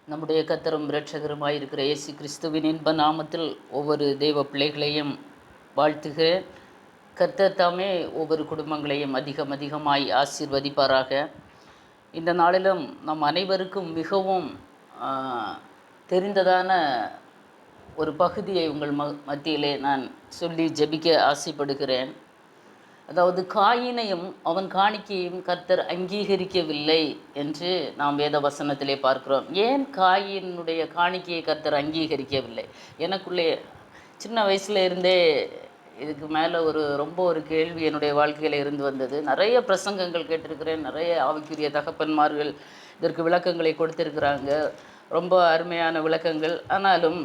நம்முடைய கர்த்தரும் இரட்சகருமாய் இருக்கிற இயேசு கிறிஸ்துவின் இன்ப நாமத்தில் ஒவ்வொரு தெய்வ பிள்ளைகளையும் வாழ்த்துகிறேன். கர்த்தர் தாமே ஒவ்வொரு குடும்பங்களையும் அதிகமாய் ஆசீர்வதிப்பாராக. இந்த நாளிலும் நம் அனைவருக்கும் மிகவும் தெரிந்ததான ஒரு பகுதியை உங்கள் மத்தியிலே நான் சொல்லி ஜெபிக்க ஆசைப்படுகிறேன். அதாவது காயினையும் அவன் காணிக்கையும் கர்த்தர் அங்கீகரிக்கவில்லை என்று நாம் வேத வசனத்திலே பார்க்கிறோம். ஏன் காயினுடைய காணிக்கையை கர்த்தர் அங்கீகரிக்கவில்லை? எனக்குள்ளே சின்ன வயசுல இருந்தே இதுக்கு மேலே ரொம்ப ஒரு கேள்வி என்னுடைய வாழ்க்கையில் இருந்து வந்தது. நிறைய பிரசங்கங்கள் கேட்டிருக்கிறேன். நிறைய ஆவிக்குரிய தகப்பன்மார்கள் இதற்கு விளக்கங்களை கொடுத்திருக்கிறாங்க, ரொம்ப அருமையான விளக்கங்கள். ஆனாலும்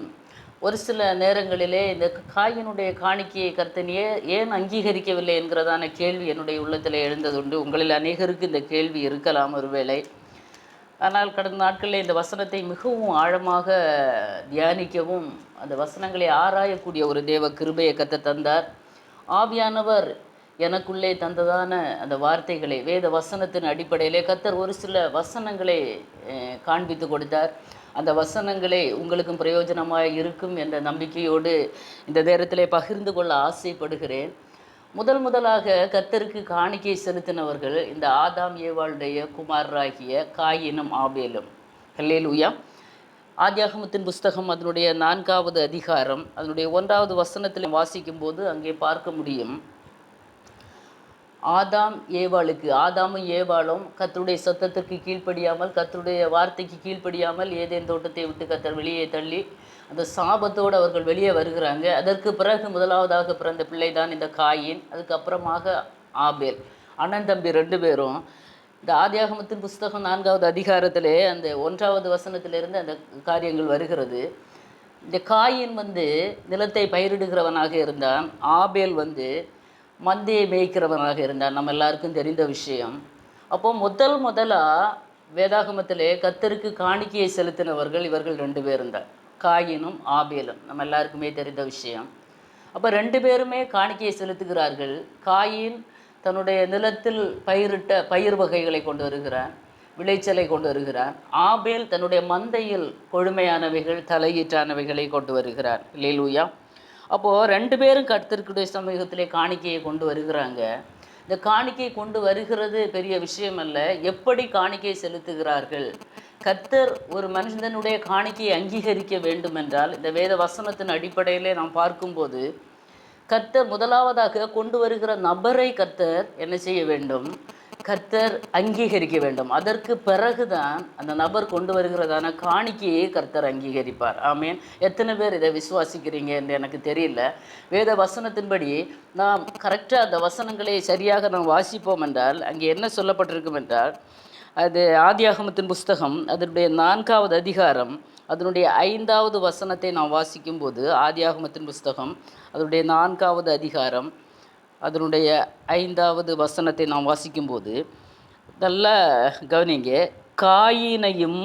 ஒரு சில நேரங்களிலே இந்த காயினுடைய காணிக்கையை கர்த்தர் ஏன் அங்கீகரிக்கவில்லை என்கிறதான கேள்வி என்னுடைய உள்ளத்தில் எழுந்ததுண்டு. உங்களில் அநேகருக்கு இந்த கேள்வி இருக்கலாம் ஒருவேளை. ஆனால் கடந்த நாட்களில் இந்த வசனத்தை மிகவும் ஆழமாக தியானிக்கவும் அந்த வசனங்களை ஆராயக்கூடிய ஒரு தேவ கிருபையை கர்த்தர் தந்தார். ஆவியானவர் எனக்குள்ளே தந்ததான அந்த வார்த்தைகளை வேத வசனத்தின் அடிப்படையிலே கர்த்தர் ஒரு சில வசனங்களை காண்பித்து கொடுத்தார். அந்த வசனங்களே உங்களுக்கும் பிரயோஜனமாக இருக்கும் என்ற நம்பிக்கையோடு இந்த நேரத்திலே பகிர்ந்து கொள்ள ஆசைப்படுகிறேன். முதலாக கர்த்தருக்கு காணிக்கை செலுத்தினவர்கள் இந்த ஆதாம் ஏவாளுடைய குமாரராகிய காயினும் ஆபேலும். ஹல்லேலூயா. ஆதியாகமத்தின் புஸ்தகம் அதனுடைய 4வது அதிகாரம் அதனுடைய 1வது வசனத்தில் வாசிக்கும் போது அங்கே பார்க்க முடியும். ஆதாமும் ஏவாளும் கர்த்தருடைய சத்தத்திற்கு கீழ்ப்படியாமல், கர்த்தருடைய வார்த்தைக்கு கீழ்ப்படியாமல் ஏதேன் தோட்டத்தை விட்டு கர்த்தர் வெளியே தள்ளி அந்த சாபத்தோடு அவர்கள் வெளியே வருகிறாங்க. அதற்கு பிறகு முதலாவதாக பிறந்த பிள்ளை தான் இந்த காயின். அதுக்கப்புறமாக ஆபேல். அண்ணன் தம்பி 2 பேரும் இந்த ஆதியாகமத்தின் புஸ்தகம் 4வது அதிகாரத்திலே அந்த 1வது வசனத்திலிருந்து அந்த காரியங்கள் வருகிறது. இந்த காயின் நிலத்தை பயிரிடுகிறவனாக இருந்தான். ஆபேல் மந்தையை மேய்க்கிறவனாக இருந்தார். நம்ம எல்லாருக்கும் தெரிந்த விஷயம். அப்போது முதலாக வேதாகமத்திலே கர்த்தருக்கு காணிக்கையை செலுத்தினவர்கள் இவர்கள் 2 பேர் இருந்தார், காயினும் ஆபேலும். நம்ம எல்லாருக்குமே தெரிந்த விஷயம். அப்போ 2 பேருமே காணிக்கையை செலுத்துகிறார்கள். காயின் தன்னுடைய நிலத்தில் பயிரிட்ட பயிர் வகைகளை கொண்டு வருகிறான், விளைச்சலை கொண்டு வருகிறான். ஆபேல் தன்னுடைய மந்தையில் கொழுமையானவைகள், தலையீற்றானவைகளை கொண்டு வருகிறார். அல்லேலூயா. அப்போது 2 பேரும் கர்த்தருடைய சமூகத்திலே காணிக்கையை கொண்டு வருகிறாங்க. இந்த காணிக்கை கொண்டு வருகிறது பெரிய விஷயம் அல்ல, எப்படி காணிக்கை செலுத்துகிறார்கள். கர்த்தர் ஒரு மனிதனுடைய காணிக்கையை அங்கீகரிக்க வேண்டும் என்றால் இந்த வேத வசனத்தின் அடிப்படையிலே நாம் பார்க்கும்போது கர்த்தர் முதலாவதாக கொண்டு வருகிற நபரை கர்த்தர் என்ன செய்ய வேண்டும்? கர்த்தர் அங்கீகரிக்க வேண்டும். அதற்கு பிறகுதான் அந்த நபர் கொண்டு வருகிறதான காணிக்கையை கர்த்தர் அங்கீகரிப்பார். ஆமேன். எத்தனை பேர் இதை விசுவாசிக்கிறீங்க என்று எனக்கு தெரியல. வேத வசனத்தின்படி நாம் கரெக்டாக அந்த வசனங்களை சரியாக நாம் வாசிப்போம் என்றால் அங்கே என்ன சொல்லப்பட்டிருக்கும் என்றால், அது ஆதியாகமத்தின் புஸ்தகம் அதனுடைய 4வது அதிகாரம் அதனுடைய 5வது வசனத்தை நாம் வாசிக்கும்போது, ஆதியாகமத்தின் புஸ்தகம் அதனுடைய 4வது அதிகாரம் அதனுடைய 5வது வசனத்தை நாம் வாசிக்கும்போது நல்ல கவனிங்க. காயினையும்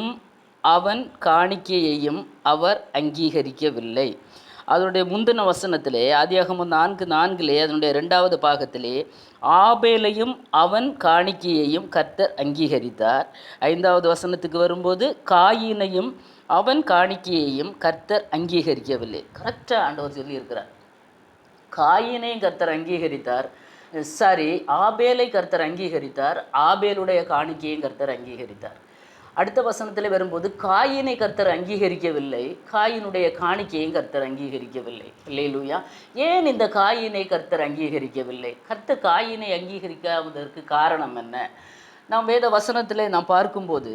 அவன் காணிக்கையையும் அவர் அங்கீகரிக்கவில்லை. அதனுடைய முந்தின வசனத்திலே ஆதியாகமம் 4:4 அதனுடைய 2வது பாகத்திலே ஆபேலையும் அவன் காணிக்கையையும் கர்த்தர் அங்கீகரித்தார். 5வது வசனத்துக்கு வரும்போது காயினையும் அவன் காணிக்கையையும் கர்த்தர் அங்கீகரிக்கவில்லை. கரெக்டாக ஆண்டவர் சொல்லியிருக்கிறார். காயினையும் கர்த்தர் அங்கீகரித்தார், ஆபேலை கர்த்தர் அங்கீகரித்தார், ஆபேலுடைய காணிக்கையும் கர்த்தர் அங்கீகரித்தார். அடுத்த வசனத்தில் வரும்போது காயினை கர்த்தர் அங்கீகரிக்கவில்லை, காயினுடைய காணிக்கையும் கர்த்தர் அங்கீகரிக்கவில்லை. அல்லேலூயா. ஏன் இந்த காயினை கர்த்தர் அங்கீகரிக்கவில்லை? கர்த்தர் காயினை அங்கீகரிக்காததற்கு காரணம் என்ன? நாம் வேத வசனத்தில் நாம் பார்க்கும்போது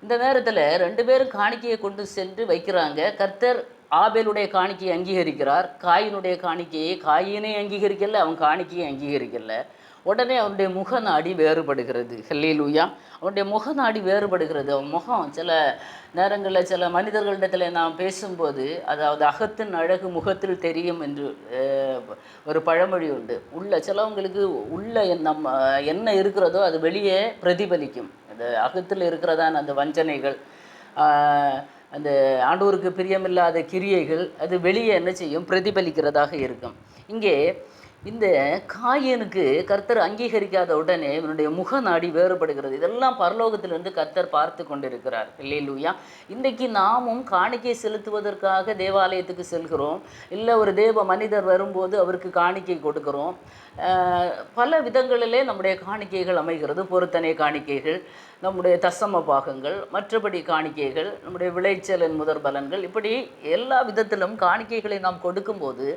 இந்த நேரத்தில் 2 பேரும் காணிக்கையை கொண்டு சென்று வைக்கிறாங்க. கர்த்தர் ஆபேலுடைய காணிக்கையை அங்கீகரிக்கிறார், காயினுடைய காணிக்கையை காயினை அங்கீகரிக்கலை, அவன் காணிக்கையை அங்கீகரிக்கலை. உடனே அவனுடைய முகநாடி வேறுபடுகிறது. அல்லேலூயா. அவனுடைய முகநாடி வேறுபடுகிறது. அவன் முகம் சில நேரங்களில் சில மனிதர்களிடத்தில் நாம் பேசும்போது, அதாவது அகத்தின் அழகு முகத்தில் தெரியும் என்று ஒரு பழமொழி உண்டு. சிலவங்களுக்கு நம்ம என்ன இருக்கிறதோ அது வெளியே பிரதிபலிக்கும். அந்த அகத்தில் இருக்கிறதான அந்த வஞ்சனைகள், அந்த ஆண்டவருக்கு பிரியமில்லாத கிரியைகள் அது வெளியே என்ன செய்யும்? பிரதிபலிக்கிறதாக இருக்கும். இங்கே இந்த காயனுக்கு கர்த்தர் அங்கீகரிக்காத உடனே இவனுடைய முகநாடி வேறுபடுகிறது. இதெல்லாம் பரலோகத்திலிருந்து கர்த்தர் பார்த்து கொண்டிருக்கிறார். அல்லேலூயா. இன்றைக்கு நாமும் காணிக்கை செலுத்துவதற்காக தேவாலயத்துக்கு செல்கிறோம். இல்லை ஒரு தேவ மனிதர் வரும்போது அவருக்கு காணிக்கை கொடுக்கிறோம். பல விதங்களிலே நம்முடைய காணிக்கைகள் அமைகிறது. பொருத்தனை காணிக்கைகள், நம்முடைய தசம பாகங்கள், மற்றபடி காணிக்கைகள், நம்முடைய விளைச்சலின் முதற் பலன்கள், இப்படி எல்லா விதத்திலும் காணிக்கைகளை நாம் கொடுக்கும்போது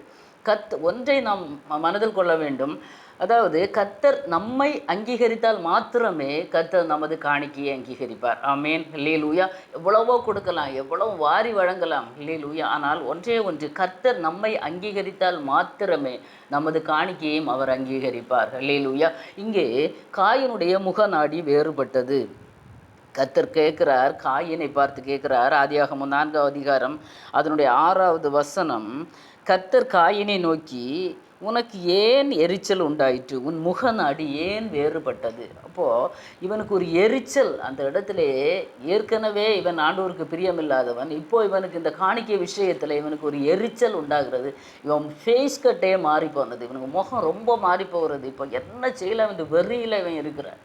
ஒன்றை நாம் மனதில் கொள்ள வேண்டும். அதாவது கர்த்தர் நம்மை அங்கீகரித்தால் மாத்திரமே கர்த்தர் நமது காணிக்கையை அங்கீகரிப்பார். ஆமேன். அல்லேலூயா. எவ்வளவோ கொடுக்கலாம், எவ்வளவு வாரி வழங்கலாம். அல்லேலூயா. ஆனால் ஒன்றே ஒன்று, கர்த்தர் நம்மை அங்கீகரித்தால் மாத்திரமே நமது காணிக்கையையும் அவர் அங்கீகரிப்பார். அல்லேலூயா. இங்கே காயினுடைய முகநாடி வேறுபட்டது. கர்த்தர் கேட்கிறார், காயினை பார்த்து கேட்கிறார். ஆதியாகமம் 4ஆம் அதிகாரம் அதனுடைய 6வது வசனம், கர்த்தர் காயினை நோக்கி, உனக்கு ஏன் எரிச்சல் உண்டாயிற்று, உன் முகநாடி ஏன் வேறுபட்டது? அப்போது இவனுக்கு ஒரு எரிச்சல் அந்த இடத்துல. ஏற்கனவே இவன் ஆண்டவருக்கு பிரியமில்லாதவன். இப்போ இவனுக்கு இந்த காணிக்கை விஷயத்தில் இவனுக்கு ஒரு எரிச்சல் உண்டாகிறது. இவன் ஃபேஸ் கட்டே மாறி போனது, இவனுக்கு முகம் ரொம்ப மாறி போகிறது. இப்போ என்ன செய்யலாம் இந்த வெறியில் இவன் இருக்கிறான்.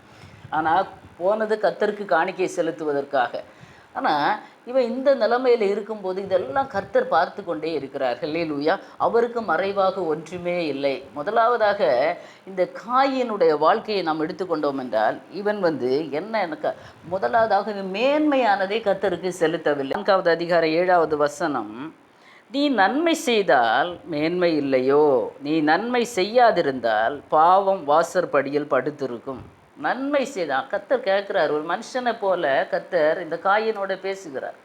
ஆனால் போனது கர்த்தருக்கு காணிக்கை செலுத்துவதற்காக. ஆனால் இவன் இந்த நிலைமையில் இருக்கும்போது இதெல்லாம் கர்த்தர் பார்த்து கொண்டே இருக்கிறார். அல்லேலூயா. அவருக்கு மறைவாக ஒன்றுமே இல்லை. முதலாவதாக இந்த காயினுடைய வாழ்க்கையை நாம் எடுத்துக்கொண்டோம் என்றால், இவன் என்ன முதலாவதாக மேன்மையானதை கர்த்தருக்கு செலுத்தவில்லை. 4வது அதிகாரம் 7வது வசனம், நீ நன்மை செய்தால் மேன்மை இல்லையோ, நீ நன்மை செய்யாதிருந்தால் பாவம் வாசற்படியில் படுத்திருக்கும். நன்மை செய்தான். கர்த்தர் கேட்குறார், ஒரு மனுஷனை போல கர்த்தர் இந்த காயினோட பேசுகிறார்.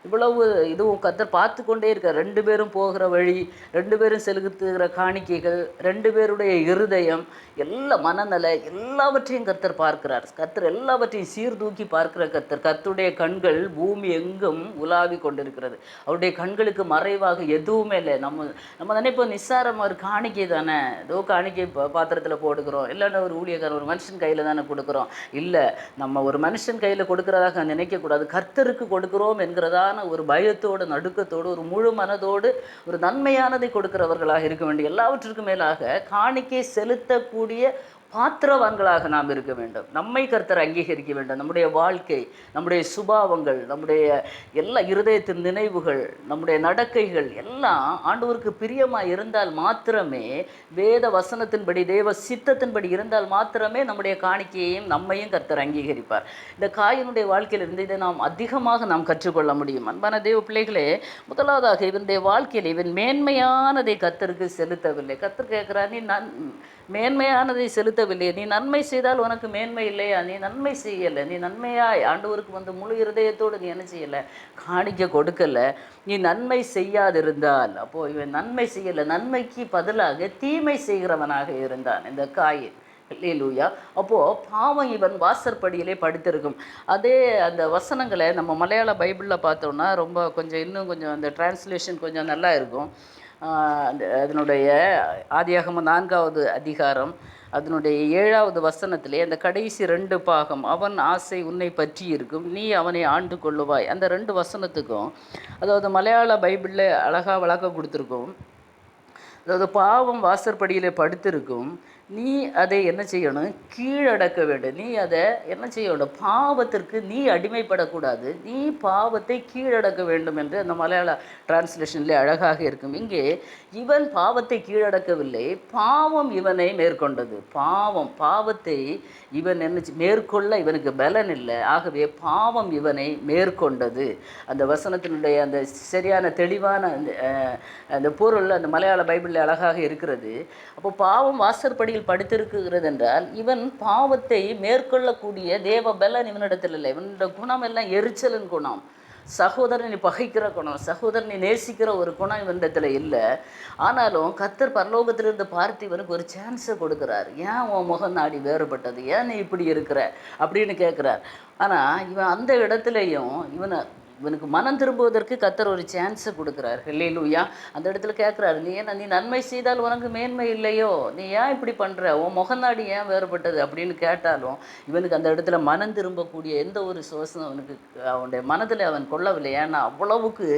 இவ்வளவு இதுவும் கர்த்தர் பார்த்து கொண்டே இருக்கார். 2 பேரும் போகிற வழி, 2 பேரும் செலுத்துகிற காணிக்கைகள், 2 பேருடைய இருதயம், எல்லா மனநல எல்லாவற்றையும் கர்த்தர் பார்க்கிறார். கர்த்தர் எல்லாவற்றையும் சீர்தூக்கி பார்க்கிற கர்த்தர். கர்த்தருடைய கண்கள் பூமி எங்கும் உலாவி கொண்டிருக்கிறது. அவருடைய கண்களுக்கு மறைவாக எதுவுமே இல்லை. நம்ம நினைப்போம் நிஸ்சாரமாக ஒரு காணிக்கை தானே, ஏதோ காணிக்கை பாத்திரத்தில் போடுக்கிறோம், இல்லைன்னா ஒரு ஊழியக்காரன் ஒரு மனுஷன் கையில் தானே கொடுக்குறோம். இல்லை, நம்ம ஒரு மனுஷன் கையில் கொடுக்குறதாக நினைக்கக்கூடாது. கர்த்தருக்கு கொடுக்குறோம் என்கிறதா ஒரு பயத்தோடு, நடுக்கத்தோடு, ஒரு முழு மனதோடு ஒரு நன்மையானதை கொடுக்கிறவர்களாக இருக்க வேண்டிய, எல்லாவற்றுக்கும் மேலாக காணிக்கை செலுத்தக்கூடிய பாத்திரவான்களாக நாம் இருக்க வேண்டும். நம்மை கர்த்தர் அங்கீகரிக்க வேண்டும். நம்முடைய வாழ்க்கை, நம்முடைய சுபாவங்கள், நம்முடைய எல்லா இருதயத்தின் நினைவுகள், நம்முடைய நடக்கைகள் எல்லாம் ஆண்டவருக்கு பிரியமாக இருந்தால் மாத்திரமே, வேத வசனத்தின்படி தேவ சித்தத்தின்படி இருந்தால் மாத்திரமே நம்முடைய காணிக்கையையும் நம்மையும் கர்த்தர் அங்கீகரிப்பார். இந்த காயினுடைய வாழ்க்கையிலிருந்து இதை நாம் அதிகமாக நாம் கற்றுக்கொள்ள முடியும். அன்பான தேவ பிள்ளைகளே, முதலாவதாக இவனுடைய வாழ்க்கையில் இவன் மேன்மையானதை கர்த்தருக்கு செலுத்தவில்லை. கர்த்தர் கேட்கிறார், நீ மேன்மையானதை செலுத்தவில்லை, நீ நன்மை செய்தால் உனக்கு மேன்மை இல்லையா? நீ நன்மை செய்யலை, நீ நன்மையாய் ஆண்டவருக்கு முழு இருதயத்தோடு நீ என்ன செய்யலை, காணிக்க கொடுக்கலை, நீ நன்மை செய்யாதிருந்தால். அப்போது இவன் நன்மை செய்யலை, நன்மைக்கு பதிலாக தீமை செய்கிறவனாக இருந்தான் இந்த காயின். அல்லேலூயா. அப்போது பாவம் இவன் வாசற்படியிலே படுத்திருக்கும். அதே அந்த வசனங்களை நம்ம மலையாள பைபிளில் பார்த்தோன்னா ரொம்ப இன்னும் கொஞ்சம் அந்த டிரான்ஸ்லேஷன் கொஞ்சம் நல்லா இருக்கும். அதனுடைய ஆதியாகமம் 4வது அதிகாரம் அதனுடைய 7வது வசனத்திலே அந்த கடைசி 2 பாகம், அவன் ஆசை உன்னை பற்றி இருக்கும், நீ அவனை ஆண்டு கொள்ளுவாய். அந்த 2 வசனத்துக்கும் அதாவது மலையாள பைபிளில் அழகாக விளக்கம் கொடுத்துருக்கோம். அதாவது பாவம் வாசற்படியில் படுத்திருக்கும், நீ அதை என்ன செய்யணும், கீழடக்க வேண்டும். நீ அதை என்ன செய்யணும், பாவத்திற்கு நீ அடிமைப்படக்கூடாது, நீ பாவத்தை கீழடக்க வேண்டும் என்று அந்த மலையாள டிரான்ஸ்லேஷனில் அழகாக இருக்கும். இங்கே இவன் பாவத்தை கீழடக்கவில்லை, பாவம் இவனை மேற்கொண்டது. பாவத்தை இவன் என்ன மேற்கொள்ள இவனுக்கு பலன் இல்லை, ஆகவே பாவம் இவனை மேற்கொண்டது. அந்த வசனத்தினுடைய அந்த சரியான தெளிவான அந்த பொருள் அந்த மலையாள பைபிளில் அழகாக இருக்கிறது. அப்போ பாவம் வாசற்படியில் படுத்திருக்கிறது என்றால் இவன் பாவத்தை மேற்கொள்ளக்கூடிய தேவ பலன் இவனிடத்தில் இல்லை. இவனோட குணம் எல்லாம் எரிச்சலின் குணம், சகோதரனை பகைக்கிற குணம், சகோதரனை நேசிக்கிற ஒரு குணம் இவனிடத்தில் இல்லை. ஆனாலும் கர்த்தர் பரலோகத்திலிருந்து பார்த்து இவனுக்கு ஒரு சான்ஸை கொடுக்குறார். ஏன் உன் முகம் நாடி வேறுபட்டது, ஏன் நீ இப்படி இருக்கிற அப்படின்னு கேட்குறார். ஆனால் இவன் அந்த இடத்துலையும் இவனை இவனுக்கு மனம் திரும்புவதற்கு கர்த்தர் ஒரு சான்ஸை கொடுக்குறார். ஹல்லேலூயா. அந்த இடத்துல கேட்குறாரு, நீ நன்மை செய்தால் உனக்கு மேன்மை இல்லையோ, நீ ஏன் இப்படி பண்ணுற, உன் முகநாடி ஏன் வேறுபட்டது அப்படின்னு கேட்டாலும் இவனுக்கு அந்த இடத்துல மனம் திரும்பக்கூடிய எந்த ஒரு சுவாசம் அவனுக்கு அவனுடைய மனதில் அவன் கொள்ளவில்லை. ஏன்னா அவ்வளவுக்கு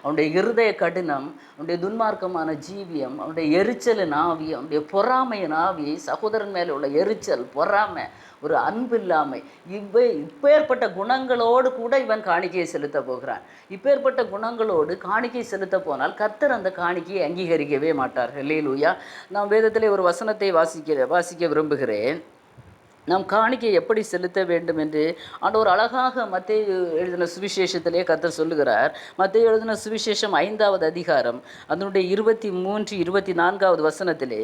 அவனுடைய இருதய கடினம், அவனுடைய துன்மார்க்கமான ஜீவியம், அவனுடைய எரிச்சலின் ஆவி, அவனுடைய பொறாமையின் ஆவி, சகோதரன் மேலே உள்ள எரிச்சல், பொறாமை, ஒரு அன்பு இல்லாமை, இப்பேற்பட்ட குணங்களோடு கூட இவன் காணிக்கையை செலுத்த போகிறான். இப்பேற்பட்ட குணங்களோடு காணிக்கை செலுத்த போனால் கர்த்தர் அந்த காணிக்கையை அங்கீகரிக்கவே மாட்டார். ஹல்லேலூயா. நான் வேதத்திலே ஒரு வசனத்தை வாசிக்க விரும்புகிறேன். நாம் காணிக்கை எப்படி செலுத்த வேண்டும் என்று ஆண்டவர் அழகாக மத்தேயு எழுதின சுவிசேஷத்திலே கர்த்தர் சொல்லுகிறார். மத்தேயு எழுதின சுவிசேஷம் 5வது அதிகாரம் அதனுடைய 23, 24வது வசனத்திலே,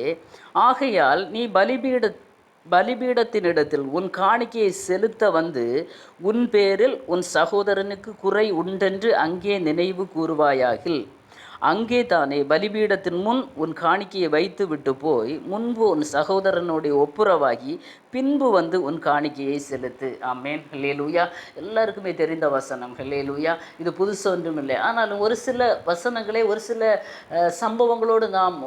ஆகையால் நீ பலிபீடத்தினிடத்தில் உன் காணிக்கையை செலுத்த வந்து உன் பேரில் உன் சகோதரனுக்கு குறை உண்டென்று அங்கே நினைவு கூறுவாயாகில், அங்கே தானே பலிபீடத்தின் முன் உன் காணிக்கையை வைத்து விட்டு போய் முன்பு உன் சகோதரனுடைய ஒப்புரவாகி பின்பு வந்து உன் காணிக்கையை செலுத்து. ஆமேன். ஹல்லேலூயா. எல்லாருக்குமே தெரிந்த வசனம். ஹல்லேலூயா. இது புதுசு ஒன்றும் இல்லை. ஆனாலும் ஒரு சில வசனங்களை ஒரு சில சம்பவங்களோடு நாம்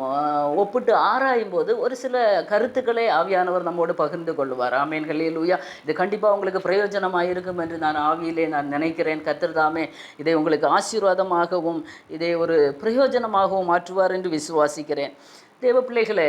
ஒப்பிட்டு ஆராயும் போது ஒரு சில கருத்துக்களை ஆவியானவர் நம்மோடு பகிர்ந்து கொள்வார். ஆமேன். ஹல்லேலூயா. இது கண்டிப்பாக உங்களுக்கு பிரயோஜனமாக இருக்கும் என்று நான் ஆவியிலே நான் நினைக்கிறேன். கர்த்தர் தாமே இதை உங்களுக்கு ஆசீர்வாதமாகவும் இதை ஒரு பிரயோஜனமாகவும் மாற்றுவார் என்று விசுவாசிக்கிறேன். தேவ பிள்ளைகளே,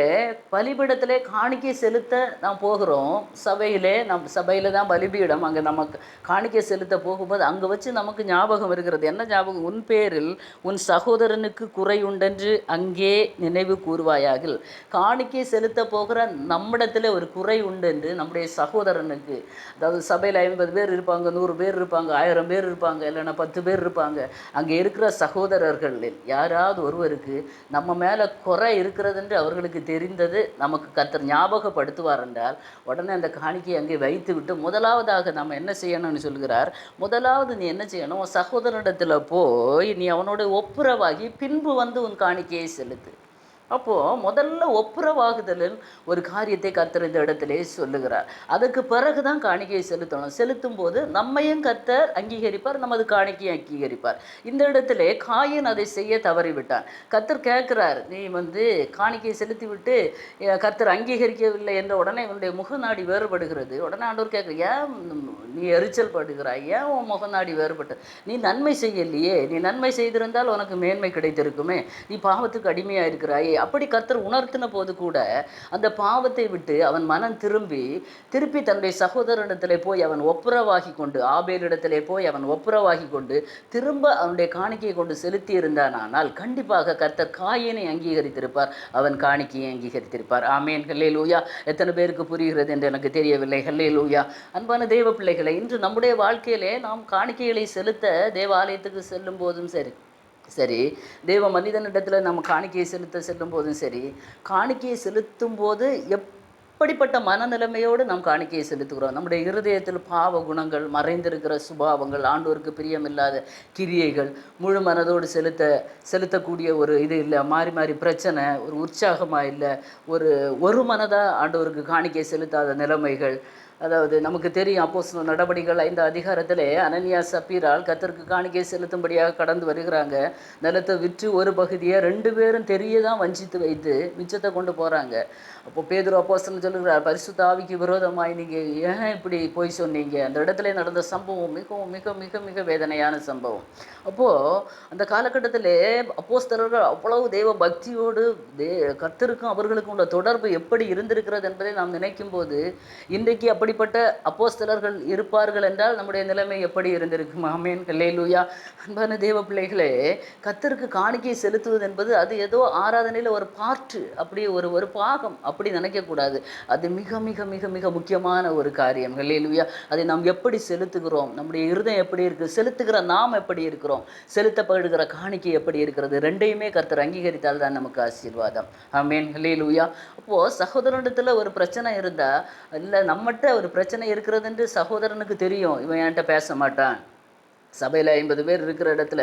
பலிபீடத்திலே காணிக்கை செலுத்த நாம் போகிறோம். சபையில் தான் பலிபீடம். அங்கே நமக்கு காணிக்கை செலுத்த போகும்போது அங்கே வச்சு நமக்கு ஞாபகம் இருக்கிறது. என்ன ஞாபகம்? உன் பேரில் உன் சகோதரனுக்கு குறை உண்டென்று அங்கே நினைவு கூறுவாயாகில். காணிக்கை செலுத்த போகிற நம்மிடத்தில் ஒரு குறை உண்டு என்று நம்முடைய சகோதரனுக்கு, அதாவது சபையில் 50 பேர் இருப்பாங்க, 100 பேர் இருப்பாங்க, 1000 பேர் இருப்பாங்க, இல்லைன்னா 10 பேர் இருப்பாங்க. அங்கே இருக்கிற சகோதரர்களில் யாராவது ஒருவருக்கு நம்ம மேலே குறை இருக்கிறது என்று அவர்களுக்கு தெரிந்தது நமக்கு கர்த்தர் ஞாபகப்படுத்துவார் என்றால் உடனே அந்த காணிக்கையை அங்கே வைத்து விட்டு முதலாவதாக நம்ம என்ன செய்யணும்னு சொல்கிறார். முதலாவது நீ என்ன செய்யணும்? சகோதரனிடத்தில் போய் நீ அவனோட ஒப்புரவாகி பின்பு வந்து உன் காணிக்கையை செலுத்து. அப்போது முதல்ல ஒப்புரவாகுதலில் ஒரு காரியத்தை கர்த்தர் இந்த இடத்திலே சொல்லுகிறார். அதுக்கு பிறகு தான் காணிக்கையை செலுத்தணும். செலுத்தும் போது நம்மையும் கர்த்தர் அங்கீகரிப்பார், நமது காணிக்கையை அங்கீகரிப்பார். இந்த இடத்திலே காயின் அதை செய்ய தவறிவிட்டான். கர்த்தர் கேட்குறார், நீ காணிக்கையை செலுத்தி விட்டு கர்த்தர் அங்கீகரிக்கவில்லை என்ற உடனே இவனுடைய முகநாடி வேறுபடுகிறது. உடனே ஆண்டவர் கேட்குற, ஏன் நீ எரிச்சல் படுகிறாய்? ஏன் உன் முகநாடி வேறுபட்டு? நீ நன்மை செய்யலையே. நீ நன்மை செய்திருந்தால் உனக்கு மேன்மை கிடைத்திருக்குமே. நீ பாவத்துக்கு அடிமையாக இருக்கிறாயே. அப்படி கர்த்தர் உணர்த்தின போது கூட அந்த பாவத்தை விட்டு அவன் மனம் திருப்பி தன்னுடைய சகோதரனிடத்திலே போய் அவன் ஒப்புரவாகி கொண்டு, ஆபேலிடத்திலே போய் அவன் ஒப்புரவாகி கொண்டு திரும்ப அவனுடைய காணிக்கையை கொண்டு செலுத்தி இருந்தானால் கண்டிப்பாக கர்த்தர் காயினை அங்கீகரித்திருப்பார், அவன் காணிக்கையை அங்கீகரித்திருப்பார். ஆமேன். ஹல்லேலூயா. எத்தனை பேருக்கு புரிகிறது என்று எனக்கு தெரியவில்லை. ஹல்லேலூயா. அன்பான தேவ பிள்ளைகளை, இன்று நம்முடைய வாழ்க்கையிலே நாம் காணிக்கைகளை செலுத்த தேவாலயத்துக்கு செல்லும் போதும் சரி, தேவ மனிதனிடத்தில் நம்ம காணிக்கையை செல்லும் போதும் சரி, காணிக்கையை செலுத்தும் போது எப்படிப்பட்ட மனநிலைமையோடு நாம் காணிக்கையை செலுத்துகிறோம்? நம்முடைய இருதயத்தில் பாவ குணங்கள், மறைந்திருக்கிற சுபாவங்கள், ஆண்டவருக்கு பிரியமில்லாத கிரியைகள், முழு மனதோடு செலுத்தக்கூடிய ஒரு இது இல்லை, மாறி பிரச்சனை, ஒரு உற்சாகமாக இல்லை, ஒரு மனதாக ஆண்டவருக்கு காணிக்கை செலுத்தாத நிலைமைகள். அதாவது நமக்கு தெரியும், அப்போஸ்தலர் நடபடிகள் 5 அதிகாரத்திலே அனனியா சப்பீரால் கர்த்தருக்கு காணிக்கை செலுத்தும்படியாக கடந்து வருகிறாங்க. நிலத்தை விற்று ஒரு பகுதியை 2 பேரும் தெரியதான் வஞ்சித்து வைத்து மிச்சத்தை கொண்டு போகிறாங்க. அப்போ பேதுரு அப்போஸ்தலன் சொல்லுகிறார், பரிசுத்த ஆவிக்கு விரோதமாய் நீங்கள் ஏன் இப்படி போய் சொன்னீங்க? அந்த இடத்துல நடந்த சம்பவம் மிகவும் மிக மிக மிக வேதனையான சம்பவம். அப்போது அந்த காலகட்டத்தில் அப்போஸ்தலர்கள் அவ்வளவு தெய்வ பக்தியோடு கர்த்தருக்கும் அவர்களுக்கும் உள்ள தொடர்பு எப்படி இருந்திருக்கிறது என்பதை நாம் நினைக்கும் போது, இன்றைக்கு அப்படிப்பட்ட அப்போஸ்தலர்கள் இருப்பார்கள் என்றால் நம்முடைய நிலைமை எப்படி இருந்திருக்கும்? ஆமேன். ஹல்லேலூயா. அன்பான தேவ பிள்ளைகளே, கர்த்தருக்கு காணிக்கை செலுத்துவது என்பது அது ஏதோ ஆராதனையில் ஒரு பார்ட்டு, அப்படி ஒரு பாகம் அப்படி நினைக்கக்கூடாது. அது மிக மிக மிக மிக முக்கியமான ஒரு காரியம். ஹல்லேலூயா. அதை நாம் எப்படி செலுத்துகிறோம்? நம்முடைய இருதயம் எப்படி இருக்குது? செலுத்துகிற நாம் எப்படி இருக்கிறோம்? செலுத்தப்படுகிற காணிக்கை எப்படி இருக்கிறது? ரெண்டையுமே கர்த்தர் அங்கீகரித்தால் தான் நமக்கு ஆசீர்வாதம். ஆமேன். ஹல்லேலூயா. அப்போது சகோதரனிடத்தில் ஒரு பிரச்சனை இருந்தால், இல்லை நம்மகிட்ட ஒரு பிரச்சனை இருக்கிறது என்று சகோதரனுக்கு தெரியும், இவன் என்கிட்ட பேச மாட்டான், சபையில் 50 பேர் இருக்கிற இடத்துல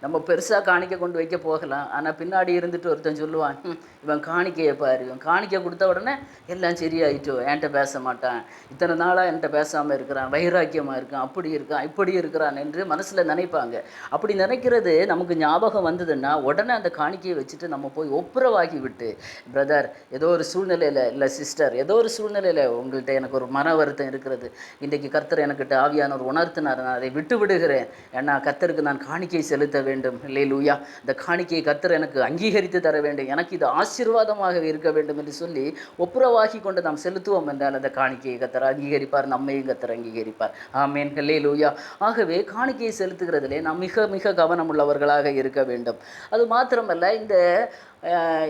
நம்ம பெருசாக காணிக்கை கொண்டு வைக்க போகலாம். ஆனால் பின்னாடி இருந்துட்டு ஒருத்தன் சொல்லுவான், இவன் காணிக்கையை பாரு, இவன் காணிக்கை கொடுத்த உடனே எல்லாம் சரியாயிட்டோ, என்கிட்ட பேச மாட்டான், இத்தனை நாளாக என்கிட்ட பேசாமல் இருக்கிறான், வைராக்கியமாக இருக்கான், அப்படி இருக்கான், இப்படி இருக்கிறான் என்று மனசில் நினைப்பாங்க. அப்படி நினைக்கிறது நமக்கு ஞாபகம் வந்ததுன்னா உடனே அந்த காணிக்கையை வச்சுட்டு நம்ம போய் ஒப்புரவாகி விட்டு, பிரதர் ஏதோ ஒரு சூழ்நிலையில், இல்லை சிஸ்டர் ஏதோ ஒரு சூழ்நிலையில் உங்கள்கிட்ட எனக்கு ஒரு மன வருத்தம் இருக்கிறது, இன்றைக்கி கர்த்தர் எனக்கிட்ட ஆவியானவர் உணர்த்தினார், நான் அதை விட்டு விடுகிறேன், ஏன்னா கர்த்தருக்கு நான் காணிக்கை செலுத்த வேண்டும். அல்லேலூயா. இந்த காணிக்கையை கர்த்தர் எனக்கு அங்கீகரித்து தர வேண்டும், எனக்கு இது ஆசீர்வாதமாக இருக்க வேண்டும் என்று சொல்லி ஒப்புரவாகி கொண்டு நாம் செலுத்துவோம் என்றால் அந்த காணிக்கையை கர்த்தர் அங்கீகரிப்பார், நம்மையும் கர்த்தர் அங்கீகரிப்பார். ஆமேன். அல்லேலூயா. ஆகவே காணிக்கையை செலுத்துகிறதிலே நாம் மிக மிக கவனம் உள்ளவர்களாக இருக்க வேண்டும். அது மாத்திரமல்ல,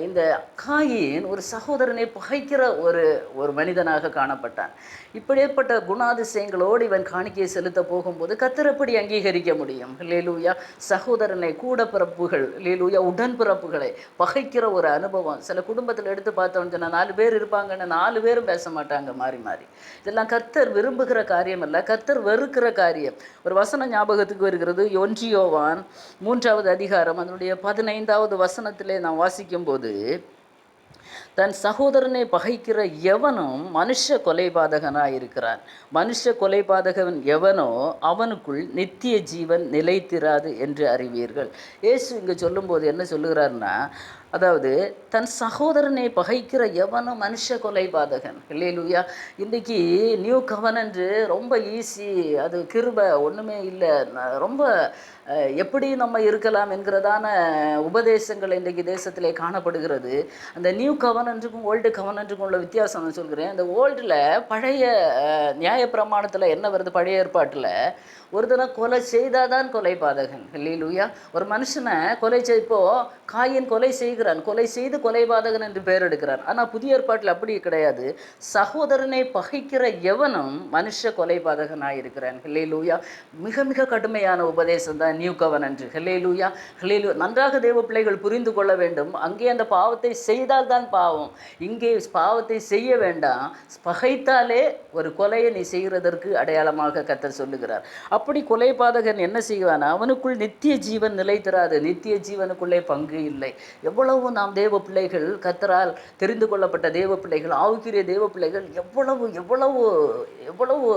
இந்த காயின் ஒரு சகோதரனை பகைக்கிற ஒரு மனிதனாக காணப்பட்டான். இப்படிப்பட்ட குணாதிசயங்களோடு இவன் காணிக்கையை செலுத்த போகும்போது கர்த்தர் எப்படி அங்கீகரிக்க முடியும்? அல்லேலூயா. சகோதரனை, கூட பிறப்புகள், அல்லேலூயா, உடன்பிறப்புகளை பகைக்கிற ஒரு அனுபவம். சில குடும்பத்தில் எடுத்து பார்த்தோம்னு சொன்னால் 4 பேர் இருப்பாங்கன்னு 4 பேரும் பேச மாட்டாங்க மாறி மாறி. இதெல்லாம் கர்த்தர் விரும்புகிற காரியம் அல்ல, கர்த்தர் வெறுக்கிற காரியம். ஒரு வசனம் ஞாபகத்துக்கு வருகிறது. 1 யோவான் 3வது அதிகாரம் அதனுடைய 15வது வசனத்திலே நாம் வாசிக்கும்போது, தன் சகோதரனை பகைக்கிற எவனும் மனுஷ கொலைபாதகனாக இருக்கிறான், மனுஷ கொலைபாதகன் எவனோ அவனுக்குள் நித்திய ஜீவன் நிலைத்திராது என்று அறிவீர்கள். இயேசு இங்கே சொல்லும்போது என்ன சொல்லுகிறார்னா, அதாவது தன் சகோதரனை பகைக்கிற எவனும் மனுஷ கொலைபாதகன். அல்லேலூயா. இன்றைக்கி நியூ கவர்னன்ட் ரொம்ப ஈஸி, அது கிருபை, ஒன்றுமே இல்லை, ரொம்ப எப்படி நம்ம இருக்கலாம் என்கிறதான உபதேசங்கள் இன்றைக்கு தேசத்திலே காணப்படுகிறது. அந்த நியூ கவர்னன்ட்டுக்கும் ஓல்டு கவர்னன்ட்டுக்கும் உள்ள வித்தியாசம் நான் சொல்கிறேன். அந்த ஓல்டில் பழைய நியாயப்பிரமாணத்தில் என்ன வருது, பழைய ஏற்பாட்டில் ஒருத்தனை கொலை செய்தாதான் கொலைபாதகன். அல்லேலூயா. ஒரு மனுஷனை கொலை செய்ப்போ காயின் கொலை செய்கிறான், கொலை செய்து கொலைபாதகன் என்று பெயர் எடுக்கிறான். ஆனால் புதிய ஏற்பாட்டில் அப்படி கிடையாது. சகோதரனை பகைக்கிற எவனும் மனுஷ கொலைபாதகனாக இருக்கிறான். அல்லேலூயா. மிக மிக கடுமையான உபதேசம் தான் நியூ கவர்னன்ட். அல்லேலூயா. அல்லேலூயா. நன்றாக தேவ பிள்ளைகள் புரிந்து கொள்ள வேண்டும். அங்கே அந்த பாவத்தை செய்தால் தான் பாவம், இங்கே பாவத்தை செய்ய வேண்டாம். பகைத்தாலே ஒரு கொலையை நீ செய்கிறதற்கு அடையாளமாக கர்த்தர் சொல்லுகிறார். அப்படி கொலைபாதகன் என்ன செய்வானா, அவனுக்குள் நித்திய ஜீவன் நிலைத்திராது, நித்திய ஜீவனுக்குள்ளே பங்கு இல்லை. எவ்வளவு நாம் தேவ பிள்ளைகள், கர்த்தரால் தெரிந்து கொள்ளப்பட்ட தேவ பிள்ளைகள், ஆவிக்குரிய தேவ பிள்ளைகள் எவ்வளவு எவ்வளவு எவ்வளவு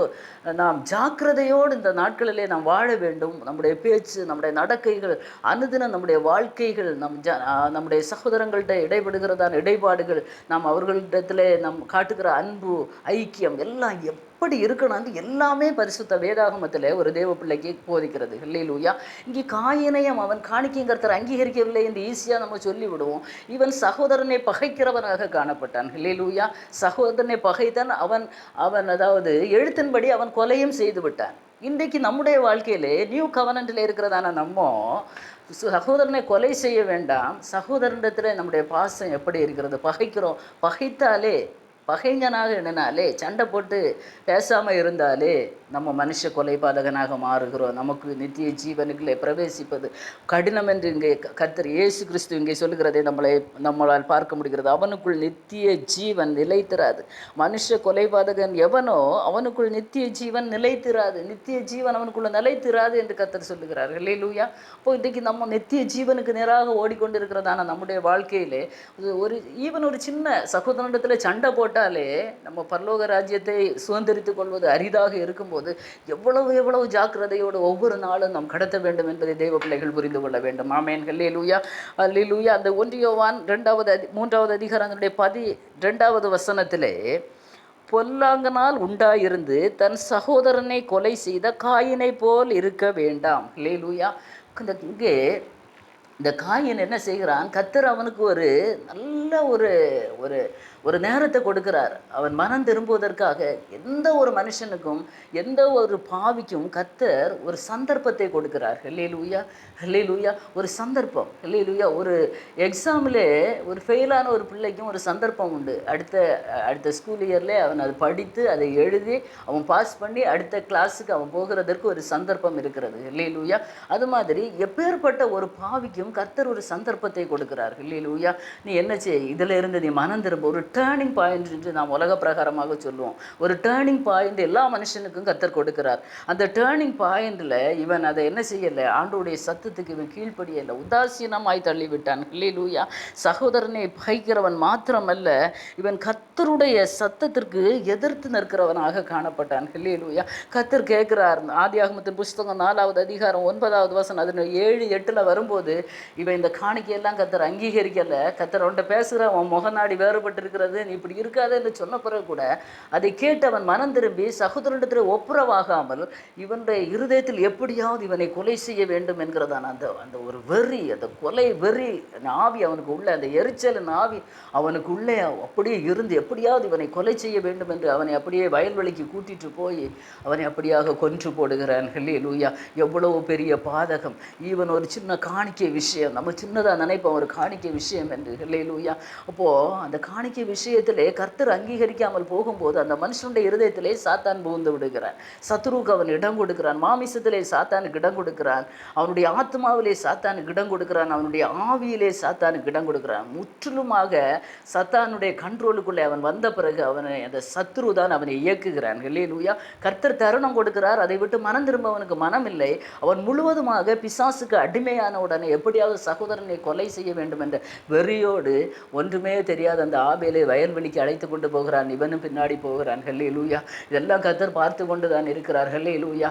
நாம் ஜாக்கிரதையோடு இந்த நாட்களிலே நாம் வாழ வேண்டும். நம்முடைய பேச்சு, நம்முடைய நடக்கைகள், அனுதினம் நம்முடைய வாழ்க்கைகள், நம்முடைய சகோதரங்கள்கிட்ட இடைபடுகிறதான இடைபாடுகள், நாம் அவர்களிடத்தில் நாம் காட்டுகிற அன்பு, ஐக்கியம் எல்லாம் எப்படி இருக்கணும், எல்லாமே பரிசுத்த வேதாகமத்தில் ஒரு தேவ பிள்ளைக்கு போதிக்கிறது. அல்லேலூயா. இங்கே காயினையும் அவன் காணிக்கையும் கர்த்தர் அங்கீகரிக்கவில்லை என்று ஈஸியாக நம்ம சொல்லிவிடுவோம். இவன் சகோதரனை பகைக்கிறவனாக காணப்பட்டான். அல்லேலூயா. சகோதரனை பகைத்தான் அவன் அதாவது எழுத்தின்படி அவன் கொலையும் செய்து விட்டான். இன்றைக்கு நம்முடைய வாழ்க்கையிலே நியூ கவர்னன்ட்டில் இருக்கிறதான நம்ம சகோதரனை கொலை செய்ய வேண்டாம். சகோதரனிடத்தில் நம்முடைய பாசம் எப்படி இருக்கிறது? பகைக்கிறோம். பகைத்தாலே, பகைஞனாக எண்ணினாலே, சண்டை போட்டு பேசாமல் இருந்தாலே நம்ம மனுஷ கொலைபாதகனாக மாறுகிறோம். நமக்கு நித்திய ஜீவனுக்குள்ளே பிரவேசிப்பது கடினம் என்று இங்கே கர்த்தர் இயேசு கிறிஸ்து இங்கே சொல்லுகிறதை நம்மளால் பார்க்க முடிகிறது. அவனுக்குள் நித்திய ஜீவன் நிலைத்திராது. மனுஷ கொலைபாதகன் எவனோ அவனுக்குள் நித்திய ஜீவன் நிலைத்திராது, நித்திய ஜீவன் அவனுக்குள்ள நிலைத்திராது என்று கர்த்தர் சொல்லுகிறார். அல்லேலூயா. அப்போ இன்றைக்கு நம்ம நித்திய ஜீவனுக்கு நேராக ஓடிக்கொண்டிருக்கிறதான நம்முடைய வாழ்க்கையிலே ஒரு சின்ன சகோதரனிடத்தில் சண்டை போட்டாலே நம்ம பரலோக ராஜ்யத்தை சுதந்திரித்துக் கொள்வது அரிதாக இருக்கும்போது எவ்வளவு ஜாக்கிரதையோடு ஒவ்வொரு நாளும் நாம் கடத்த வேண்டும் என்பதை தேவ பிள்ளைகள் புரிந்து கொள்ள வேண்டும். ஆமென். அல்லேலூயா. அல்லேலூயா. அந்த 1 யோவான் 3வது அதிகாரம் 12வது வசனத்திலே, பொல்லாங்கனால் உண்டாயிருந்து தன் சகோதரனை கொலை செய்த காயினை போல் இருக்க வேண்டாம். அல்லேலூயா. இங்கே இந்த காயின் என்ன செய்கிறான், கர்த்தர் அவனுக்கு ஒரு நல்ல ஒரு நேரத்தை கொடுக்கிறார். அவன் மனம் திரும்புவதற்காக எந்த ஒரு மனுஷனுக்கும், எந்த ஒரு பாவிக்கும் கர்த்தர் ஒரு சந்தர்ப்பத்தை கொடுக்கிறார். அல்லேலூயா. அல்லேலூயா. ஒரு சந்தர்ப்பம். அல்லேலூயா. ஒரு எக்ஸாமில் ஒரு ஃபெயிலான ஒரு பிள்ளைக்கும் ஒரு சந்தர்ப்பம் உண்டு. அடுத்த ஸ்கூல் இயர்லே அவன் அதை படித்து அதை எழுதி அவன் பாஸ் பண்ணி அடுத்த கிளாஸுக்கு அவன் போகிறதற்கு ஒரு சந்தர்ப்பம் இருக்கிறது. அல்லேலூயா. அது மாதிரி எப்பேற்பட்ட ஒரு பாவிக்கும் கர்த்தர் ஒரு சந்தர்ப்பத்தை கொடுக்கிறார். அல்லேலூயா. நீ என்ன செய், இதில் இருந்து நீ மனம் திரும்ப. ஒரு டேர்னிங் பாயிண்ட் என்று நாம் உலக பிரகாரமாக சொல்லுவோம். ஒரு டேர்னிங் பாயிண்ட் எல்லா மனுஷனுக்கும் கர்த்தர் கொடுக்கிறார். அந்த டேர்னிங் பாயிண்டில் இவன் அதை என்ன செய்யலை, ஆண்டவருடைய சத்தத்துக்கு இவன் கீழ்ப்படியலை, உதாசீனமாய் தள்ளிவிட்டான். அல்லேலூயா. சகோதரனை பகைக்கிறவன் மாத்திரமல்ல, இவன் கர்த்தருடைய சத்தத்திற்கு எதிர்த்து நிற்கிறவனாக காணப்பட்டான். அல்லேலூயா. கர்த்தர் கேட்கிறார். ஆதியாகமத்தின் புஸ்தகம் 4வது அதிகாரம் 9வது வசனம், அது 7, 8 வரும்போது, இவன் இந்த காணிக்கையெல்லாம் கர்த்தர் அங்கீகரிக்கலை. கர்த்தர் அவன்கிட்ட பேசுகிற, அவன் முகநாடி வேறுபட்டு இருக்கிறது, நீ இப்படி இருக்காது என்று சொன்ன பிறகு கூட அதை கேட்டு அவன் மனம் திரும்பி சகோதரனிடத்தில் ஒப்புரவாகாமல் இவனுடைய இருதயத்தில் எப்படியாவது இவனை கொலை செய்ய வேண்டும் என்கிறதான அந்த அந்த ஒரு வெறி, அந்த கொலை வெறி ஆவி அவனுக்கு உள்ள, அந்த எரிச்சலின் ஆவி அவனுக்கு உள்ளே அப்படியே இருந்து எப்படியாவது இவனை கொலை செய்ய வேண்டும் என்று அவனை அப்படியே வயல்வெளிக்கு கூட்டிட்டு போய் அவனை அப்படியாக கொன்று போடுகிறான். அல்லேலூயா. எவ்வளவு பெரிய பாதகம். ஈவன் ஒரு சின்ன காணிக்கை விஷயம், நம்ம சின்னதாக நினைப்போம் ஒரு காணிக்கை விஷயம் என்று. அல்லேலூயா. அப்போது அந்த காணிக்கை விஷயத்திலே கர்த்தர் அங்கீகரிக்காமல் போகும்போது அந்த மனுஷனுடைய இருதயத்திலே சாத்தான் புகுந்து விடுகிறான். சத்துருக்கு அவன் இடம் கொடுக்கிறான். மாமிசத்திலே சாத்தானுக்கு இடம் கொடுக்கிறான். அவனுடைய ஆத்மாவிலே சாத்தானுக்கு இடம் கொடுக்கிறான். அவனுடைய ஆவியிலே சாத்தானுக்கு இடம் கொடுக்கிறான். முற்றிலுமாக சத்தானுடைய கண்ட்ரோலுக்குள்ளே அவன் வந்த பிறகு அவனை அந்த சத்ரு தான் அவனை இயக்குகிறான். அல்லேலூயா. கர்த்தர் தருணம் கொடுக்கிறார். அதை விட்டு மனம் திரும்ப அவனுக்கு மனம் இல்லை. அவன் முழுவதுமாக பிசாசுக்கு அடிமையான உடனே எப்படியாவது சகோதரனை கொலை செய்ய வேண்டும் என்ற வெறியோடு ஒன்றுமே தெரியாத அந்த ஆபேலை வயல்வெளிக்கு அழைத்து கொண்டு போகிறான். இவனும் பின்னாடி போகிறான். அல்லேலூயா. இதெல்லாம் கர்த்தர் பார்த்து கொண்டு தான் இருக்கிறார். அல்லேலூயா.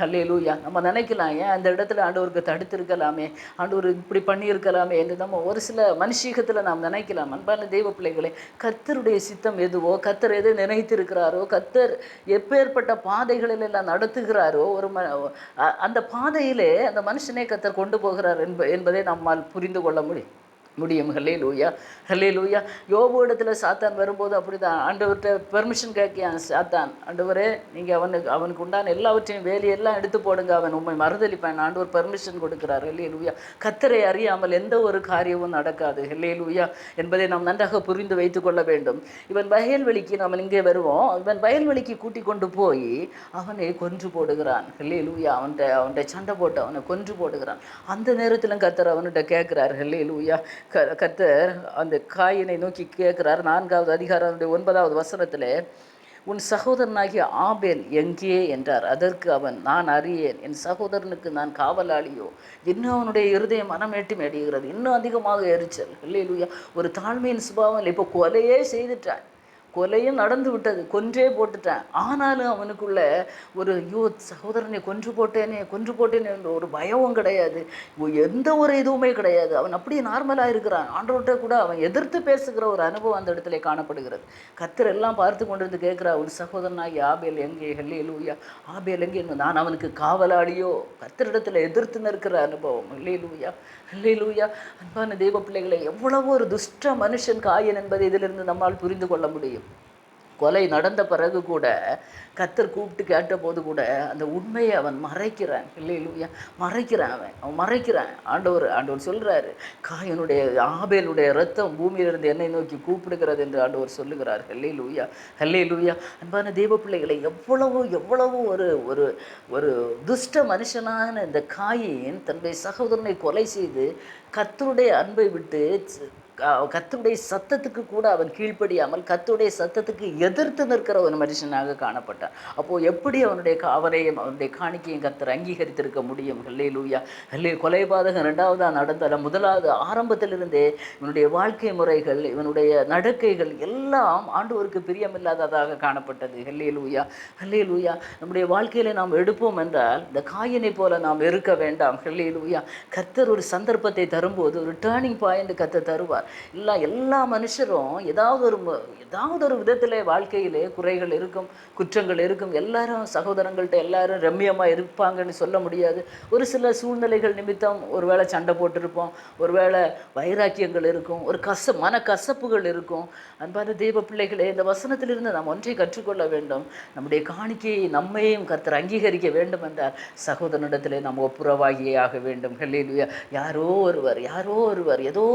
அல்லேலூயா. நம்ம நினைக்கலாம், ஏன் அந்த இடத்துல ஆண்டவருக்கு தடுத்திருக்கலாமே, ஆண்டவர் இப்படி பண்ணியிருக்கலாமே என்று நம்ம ஒரு சில மனுஷீகத்தில் நாம் நினைக்கலாம். அன்பான தெய்வ பிள்ளைகளே, கர்த்தருடைய சித்தம் எதுவோ, கர்த்தர் எதை நினைத்திருக்கிறாரோ, கர்த்தர் எப்பேற்பட்ட பாதைகளில் எல்லாம் நடத்துகிறாரோ, அந்த பாதையிலே அந்த மனுஷனை கர்த்தர் கொண்டு போகிறார் என்பதை நம்மால் புரிந்து கொள்ள முடியும். ஹல்லேலூயா. ஹல்லேலூயா. யோபு இடத்துல சாத்தான் வரும்போது அப்படி தான் ஆண்டவர்கிட்ட பெர்மிஷன் கேட்கியான் சாத்தான். ஆண்டவரே, நீங்கள் அவனுக்கு உண்டான எல்லாவற்றையும் வேலையெல்லாம் எடுத்து போடுங்க, அவன் உண்மை மறுதளிப்பான். ஆண்டவர் பெர்மிஷன் கொடுக்கிறார். ஹல்லேலூயா. கர்த்தரை அறியாமல் எந்த ஒரு காரியமும் நடக்காது. ஹல்லேலூயா என்பதை நாம் நன்றாக புரிந்து வைத்து கொள்ள வேண்டும். இவன் வயல்வெளிக்கு நாம் இங்கே வருவோம். இவன் வயல்வெளிக்கு கூட்டி கொண்டு போய் அவனை கொன்று போடுகிறான். ஹல்லேலூயா. அவன்கிட்ட சண்டை போட்டு அவனை கொன்று போடுகிறான். அந்த நேரத்திலும் கர்த்தர் அவன்கிட்ட கேட்கிறார். ஹல்லேலூயா. கர்த்தர் அந்த காயினை நோக்கி கேட்கிறார். 4வது அதிகாரம் 9வது வசனத்தில், உன் சகோதரனாகிய ஆபேல் எங்கே என்றார். அதற்கு அவன், நான் அறியேன், என் சகோதரனுக்கு நான் காவலாளியோ. இன்னும் அவனுடைய இருதயம் மனமேட்டி மேடுகிறது. இன்னும் அதிகமாக எரிச்சல். அல்லேலூயா. ஒரு தாழ்மையின் சுபாவம். இப்போ கொலையே செய்துட்டான், கொலையும் நடந்து விட்டது, கொன்றே போட்டுட்டேன். ஆனாலும் அவனுக்குள்ள ஒரு, ஐயோ சகோதரனை கொன்று போட்டேனே என்ற ஒரு பயமும் கிடையாது, எந்த ஒரு இதுவுமே கிடையாது. அவன் அப்படியே நார்மலாக இருக்கிறான். ஆண்டவர்கிட்ட கூட அவன் எதிர்த்து பேசுகிற ஒரு அனுபவம் அந்த இடத்துல காணப்படுகிறது. கர்த்தர் எல்லாம் பார்த்து கொண்டிருந்து கேட்குறா, ஒரு சகோதரனாகி ஆபேல் எங்கே. அல்லேலூயா. ஆபேல் எங்கே? நான் அவனுக்கு காவலாளியோ. கர்த்தரிடத்தில் எதிர்த்து நிற்கிற அனுபவம். அல்லேலூயா. அல்லேலூயா. அன்பான தெய்வ பிள்ளைகளை, எவ்வளவோ ஒரு துஷ்ட மனுஷன் காயன் என்பதை இதிலிருந்து நம்மால் புரிந்து கொள்ள முடியும். கொலை நடந்த பிறகு கூட கர்த்தர் கூப்பிட்டு கேட்டபோது கூட அந்த உண்மையை அவன் மறைக்கிறான். அல்லேலூயா. மறைக்கிறான். அவன் மறைக்கிறான். ஆண்டவர் சொல்கிறாரு, காயனுடைய ஆபேலுடைய இரத்தம் பூமியிலிருந்து என்னை நோக்கி கூப்பிடுகிறது என்று ஆண்டவர் சொல்லுகிறார். அல்லேலூயா. அல்லேலூயா. அன்பான தெய்வ பிள்ளைகளை, எவ்வளவோ ஒரு ஒரு ஒரு துஷ்ட மனுஷனான இந்த காயின் தன்னுடைய சகோதரனை கொலை செய்து கர்த்தருடைய அன்பை விட்டு கர்த்தருடைய சத்தத்துக்கு கூட அவன் கீழ்ப்படியாமல் கர்த்தருடைய சத்தத்துக்கு எதிர்த்து நிற்கிற ஒரு மனுஷனாக காணப்பட்டான். அப்போது எப்படி அவனுடைய காணிக்கையும் கர்த்தர் அங்கீகரித்திருக்க முடியும்? அல்லேலூயா. கொலைபாதகம் 2வதாக நடந்தாலும் 1வது ஆரம்பத்திலிருந்தே இவனுடைய வாழ்க்கை முறைகள், இவனுடைய நடக்கைகள் எல்லாம் ஆண்டவருக்கு பிரியமில்லாததாக காணப்பட்டது. அல்லேலூயா. அல்லேலூயா. நம்முடைய வாழ்க்கையில நாம் எடுப்போம் என்றால் இந்த காயினை போல நாம் இருக்க வேண்டாம். அல்லேலூயா. கர்த்தர் ஒரு சந்தர்ப்பத்தை தரும்போது ஒரு டேர்னிங் பாயிண்ட் கர்த்தர் தருவார். எல்லா மனுஷரும் ஏதாவது ஒரு விதத்தில் வாழ்க்கையிலே குறைகள் இருக்கும், குற்றங்கள் இருக்கும். எல்லாரும் சகோதரங்கள்ட்ட எல்லாரும் ரம்மியமாக இருப்பாங்கன்னு சொல்ல முடியாது. ஒரு சில சூழ்நிலைகள் நிமித்தம் ஒருவேளை சண்டை போட்டிருப்போம், ஒருவேளை வைராக்கியங்கள் இருக்கும், ஒரு மனக்கசப்புகள் இருக்கும். அன்பான தெய்வ பிள்ளைகளே, இந்த வசனத்திலிருந்து நாம் ஒன்றை கற்றுக்கொள்ள வேண்டும். நம்முடைய காணிக்கையை நம்மையும் கர்த்தர் அங்கீகரிக்க வேண்டும் என்றால் சகோதரனிடத்திலே நாம் ஒப்புரவாகியே ஆக வேண்டும். அல்லேலூயா. யாரோ ஒருவர் ஏதோ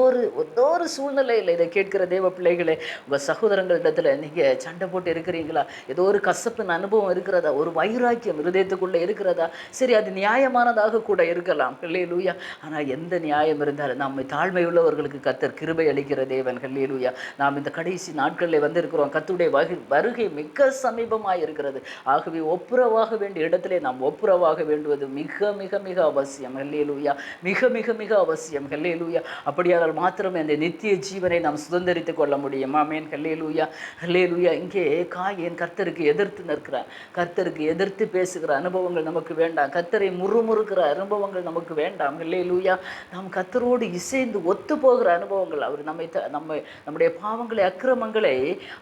ஒரு ஒரு சூழ்நிலையில் இதை கேட்கிற தேவ பிள்ளைகளே, உங்கள் சகோதரங்களிடத்தில் நீங்கள் சண்டை போட்டு இருக்கிறீங்களா? ஏதோ ஒரு கசப்பின் அனுபவம் இருக்கிறதா? ஒரு வைராக்கியம் இருதயத்துக்குள்ளே இருக்கிறதா? சரி, அது நியாயமானதாக கூட இருக்கலாம், ஹல்லேலூயா. ஆனால் எந்த நியாயம் இருந்தாலும் நம்மை தாழ்மை உள்ளவர்களுக்கு கர்த்தர் கிருபை அளிக்கிற தேவன், ஹல்லேலூயா. நாம் இந்த கடைசி நாட்களில் வந்திருக்கிறோம். கர்த்தருடைய வருகை மிக சமீபமாக இருக்கிறது. ஆகவே ஒப்புரவாக வேண்டிய இடத்திலே நாம் ஒப்புரவாக வேண்டுவது மிக மிக மிக அவசியம், ஹல்லேலூயா. மிக மிக மிக அவசியம், ஹல்லேலூயா. அப்படியானால் மாத்திரமே அந்த நித்திய ஜீவனை நாம் சுதந்திரித்துக் கொள்ள முடியும். ஆமென், ஹல்லேலூயா, ஹல்லேலூயா. இங்கே காயேன் கர்த்தருக்கு எதிர்த்து நிற்கிறார். கர்த்தருக்கு எதிர்த்து பேசுகிற அனுபவங்கள் நமக்கு வேண்டாம். கர்த்தரை முறுமுறுக்கிற அனுபவங்கள் நமக்கு வேண்டாம், ஹல்லேலூயா. நாம் கர்த்தரோடு இசைந்து ஒத்து போகிற அனுபவங்கள், அவர் நம்முடைய பாவங்களை அக்கிரமங்களை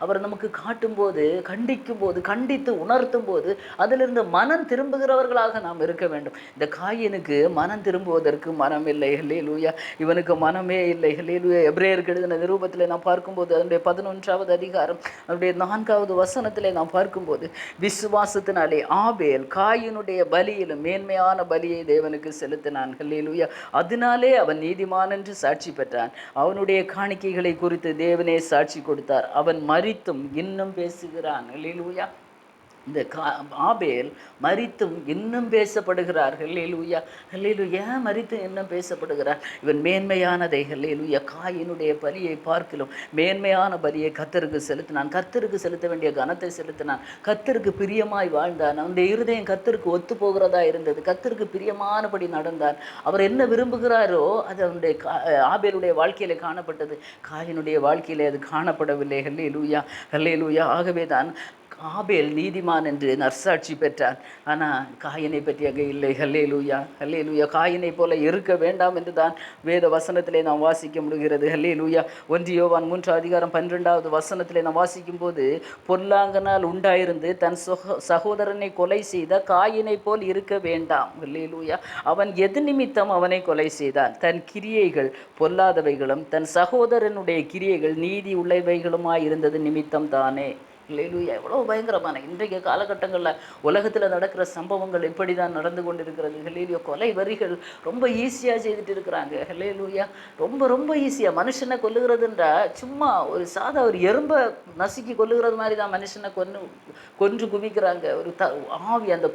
அவர் நமக்கு காட்டும்போது, கண்டிக்கும் போது, கண்டித்து உணர்த்தும் போது அதிலிருந்து மனம் திரும்புகிறவர்களாக நாம் இருக்க வேண்டும். இந்த காயனுக்கு மனம் திரும்புவதற்கு மனம் இல்லை, ஹல்லேலூயா. இவனுக்கு மனமே இல்லை, ஹல்லேலூயா. எபிரேயருக்கு எழுதின நிருபத்தில் நாம் பார்க்கும்போது அதனுடைய 11வது அதிகாரம் அதனுடைய 4வது வசனத்திலே நாம் பார்க்கும்போது, விசுவாசத்தினாலே ஆபேல் காயினுடைய பலியிலும் மேன்மையான பலியை தேவனுக்கு செலுத்தினான், ஹல்லேலூயா. அதனாலே அவன் நீதிமான் என்று சாட்சி பெற்றான். அவனுடைய காணிக்கைகளை குறித்து தேவனே சாட்சி கொடுத்தார். அவன் மரித்தும் இன்னும் பேசுகிறான், ஹல்லேலூயா. இந்த ஆபேல் மரித்தும் இன்னும் பேசப்படுகிறார், ஹல்லேலூயா, ஹல்லேலூயா. ஏன் மரித்து இன்னும் பேசப்படுகிறார்? இவன் மேன்மையானதை, ஹல்லேலூயா, காயினுடைய பலியை பார்க்கிலும் மேன்மையான பலியை கர்த்தருக்கு செலுத்தினான். கர்த்தருக்கு செலுத்த வேண்டிய கனத்தை செலுத்தினான். கர்த்தருக்கு பிரியமாய் வாழ்ந்தான். அவனுடைய இருதயம் கர்த்தருக்கு ஒத்து போகிறதா இருந்தது. கர்த்தருக்கு பிரியமானபடி நடந்தான். அவர் என்ன விரும்புகிறாரோ அது அவனுடைய ஆபேலுடைய வாழ்க்கையிலே காணப்பட்டது. காயினுடைய வாழ்க்கையிலே அது காணப்படவில்லை, ஹல்லேலூயா, ஹல்லேலூயா. ஆகவே தான் ஆபேல் நீதிமான் என்று நற்சாட்சி பெற்றான். ஆனால் காயினை பற்றி அங்கே இல்லை, ஹல்லேலூயா, ஹல்லேலூயா. காயினை போல இருக்க வேண்டாம் என்று தான் வேத வசனத்திலே நாம் வாசிக்க முடிகிறது, ஹல்லேலூயா. 1 யோவான் 3 அதிகாரம் 12வது வசனத்திலே நாம் வாசிக்கும் போது, பொல்லாங்கனால் உண்டாயிருந்து தன் சகோதரனை கொலை செய்த காயினை போல் இருக்க வேண்டாம், ஹல்லேலூயா. அவன் எது நிமித்தம் அவனை கொலை செய்தான்? தன் கிரியைகள் பொல்லாதவைகளும் தன் சகோதரனுடைய கிரியைகள் நீதி உள்ளவைகளுமாய் இருந்தது நிமித்தம் தானே. ஹல்லேலூயா. எவ்வளோ பயங்கரமான இன்றைய காலகட்டங்களில் உலகத்தில் நடக்கிற சம்பவங்கள் எப்படி தான் நடந்து கொண்டு இருக்கிறது, ஹல்லேலூயா. கொலை வரிகள் ரொம்ப ஈஸியாக செய்துட்டு இருக்கிறாங்க, ஹல்லேலூயா. ரொம்ப ரொம்ப ஈஸியாக. மனுஷனை கொல்லுகிறதுன்றா சும்மா ஒரு சாதா ஒரு எறும்பை நசுக்கி கொல்லுகிறது மாதிரி தான் மனுஷனை கொன்று குவிக்கிறாங்க. ஒரு ஆவி, அந்த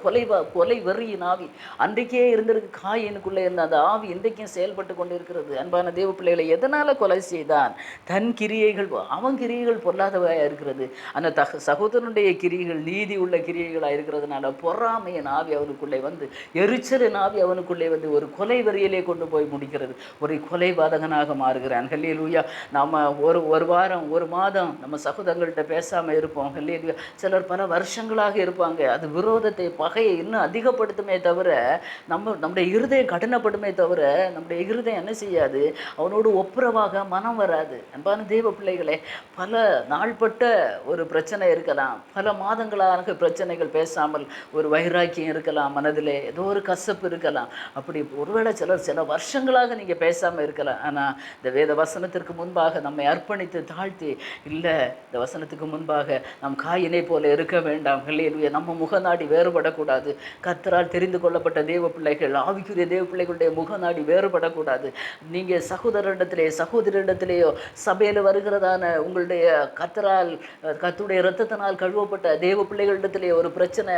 கொலை வெறியின் ஆவி அன்றைக்கே இருந்திருக்கு. காயினுக்குள்ளே இருந்த அந்த ஆவி இன்றைக்கும் செயல்பட்டு கொண்டு இருக்கிறது. அன்பான தேவ பிள்ளைகளை, எதனால் கொலை செய்தான்? தன் கிரியைகள், அவன் கிரியைகள் பொல்லாதவையாக இருக்கிறது. அந்த சகோதரனுடைய கிரியைகள் நீதி உள்ள கிரியைகளாக இருக்கிறதுனால பொறாமையின் ஆவி அவனுக்குள்ளே வந்து, எரிச்சலின் ஆவி அவனுக்குள்ளே வந்து ஒரு கொலை வரியிலே கொண்டு போய் முடிக்கிறது. ஒரு கொலைபாதகனாக மாறுகிறான், ஹல்லேலூயா. நாம் ஒரு வாரம் ஒரு மாதம் நம்ம சகோதரங்கள்கிட்ட பேசாமல் இருப்போம், ஹல்லேலூயா. சிலர் பல வருஷங்களாக இருப்பாங்க. அது விரோதத்தை, பகையை இன்னும் அதிகப்படுத்துமே தவிர நம்முடைய இருதயம் கடினப்படுமே தவிர நம்முடைய இருதயம் என்ன செய்யாது? அவனோடு ஒப்புரவாக மனம் வராது. அன்பான தேவ பிள்ளைகளே, பல நாள்பட்ட ஒரு பிரச்சனை இருக்கலாம், பல மாதங்களாக பிரச்சனைகள் பேசாமல் ஒரு வைராக்கியம் இருக்கலாம், மனதிலே ஏதோ ஒரு கசப்பு இருக்கலாம். அப்படி ஒருவேளை சில வருஷங்களாக நீங்கள் பேசாமல் இருக்கலாம். ஆனால் இந்த வேத வசனத்திற்கு முன்பாக நம்மை அர்ப்பணித்து தாழ்த்தி, இல்லை, இந்த வசனத்துக்கு முன்பாக நம் காயினை போல இருக்க வேண்டாம், ஹல்லேலூயா. நம்ம முகநாடி வேறுபடக்கூடாது. கர்த்தரால் தெரிந்து கொள்ளப்பட்ட தேவ பிள்ளைகள், ஆவிக்குரிய தேவ பிள்ளைகளுடைய முகநாடி வேறுபடக்கூடாது. நீங்கள் சகோதரிடத்திலேயோ சபையில் வருகிறதான உங்களுடைய கர்த்தருடைய இரத்தத்தினால் கழுவப்பட்ட தேவ பிள்ளைகளிடத்திலே ஒரு பிரச்சனை,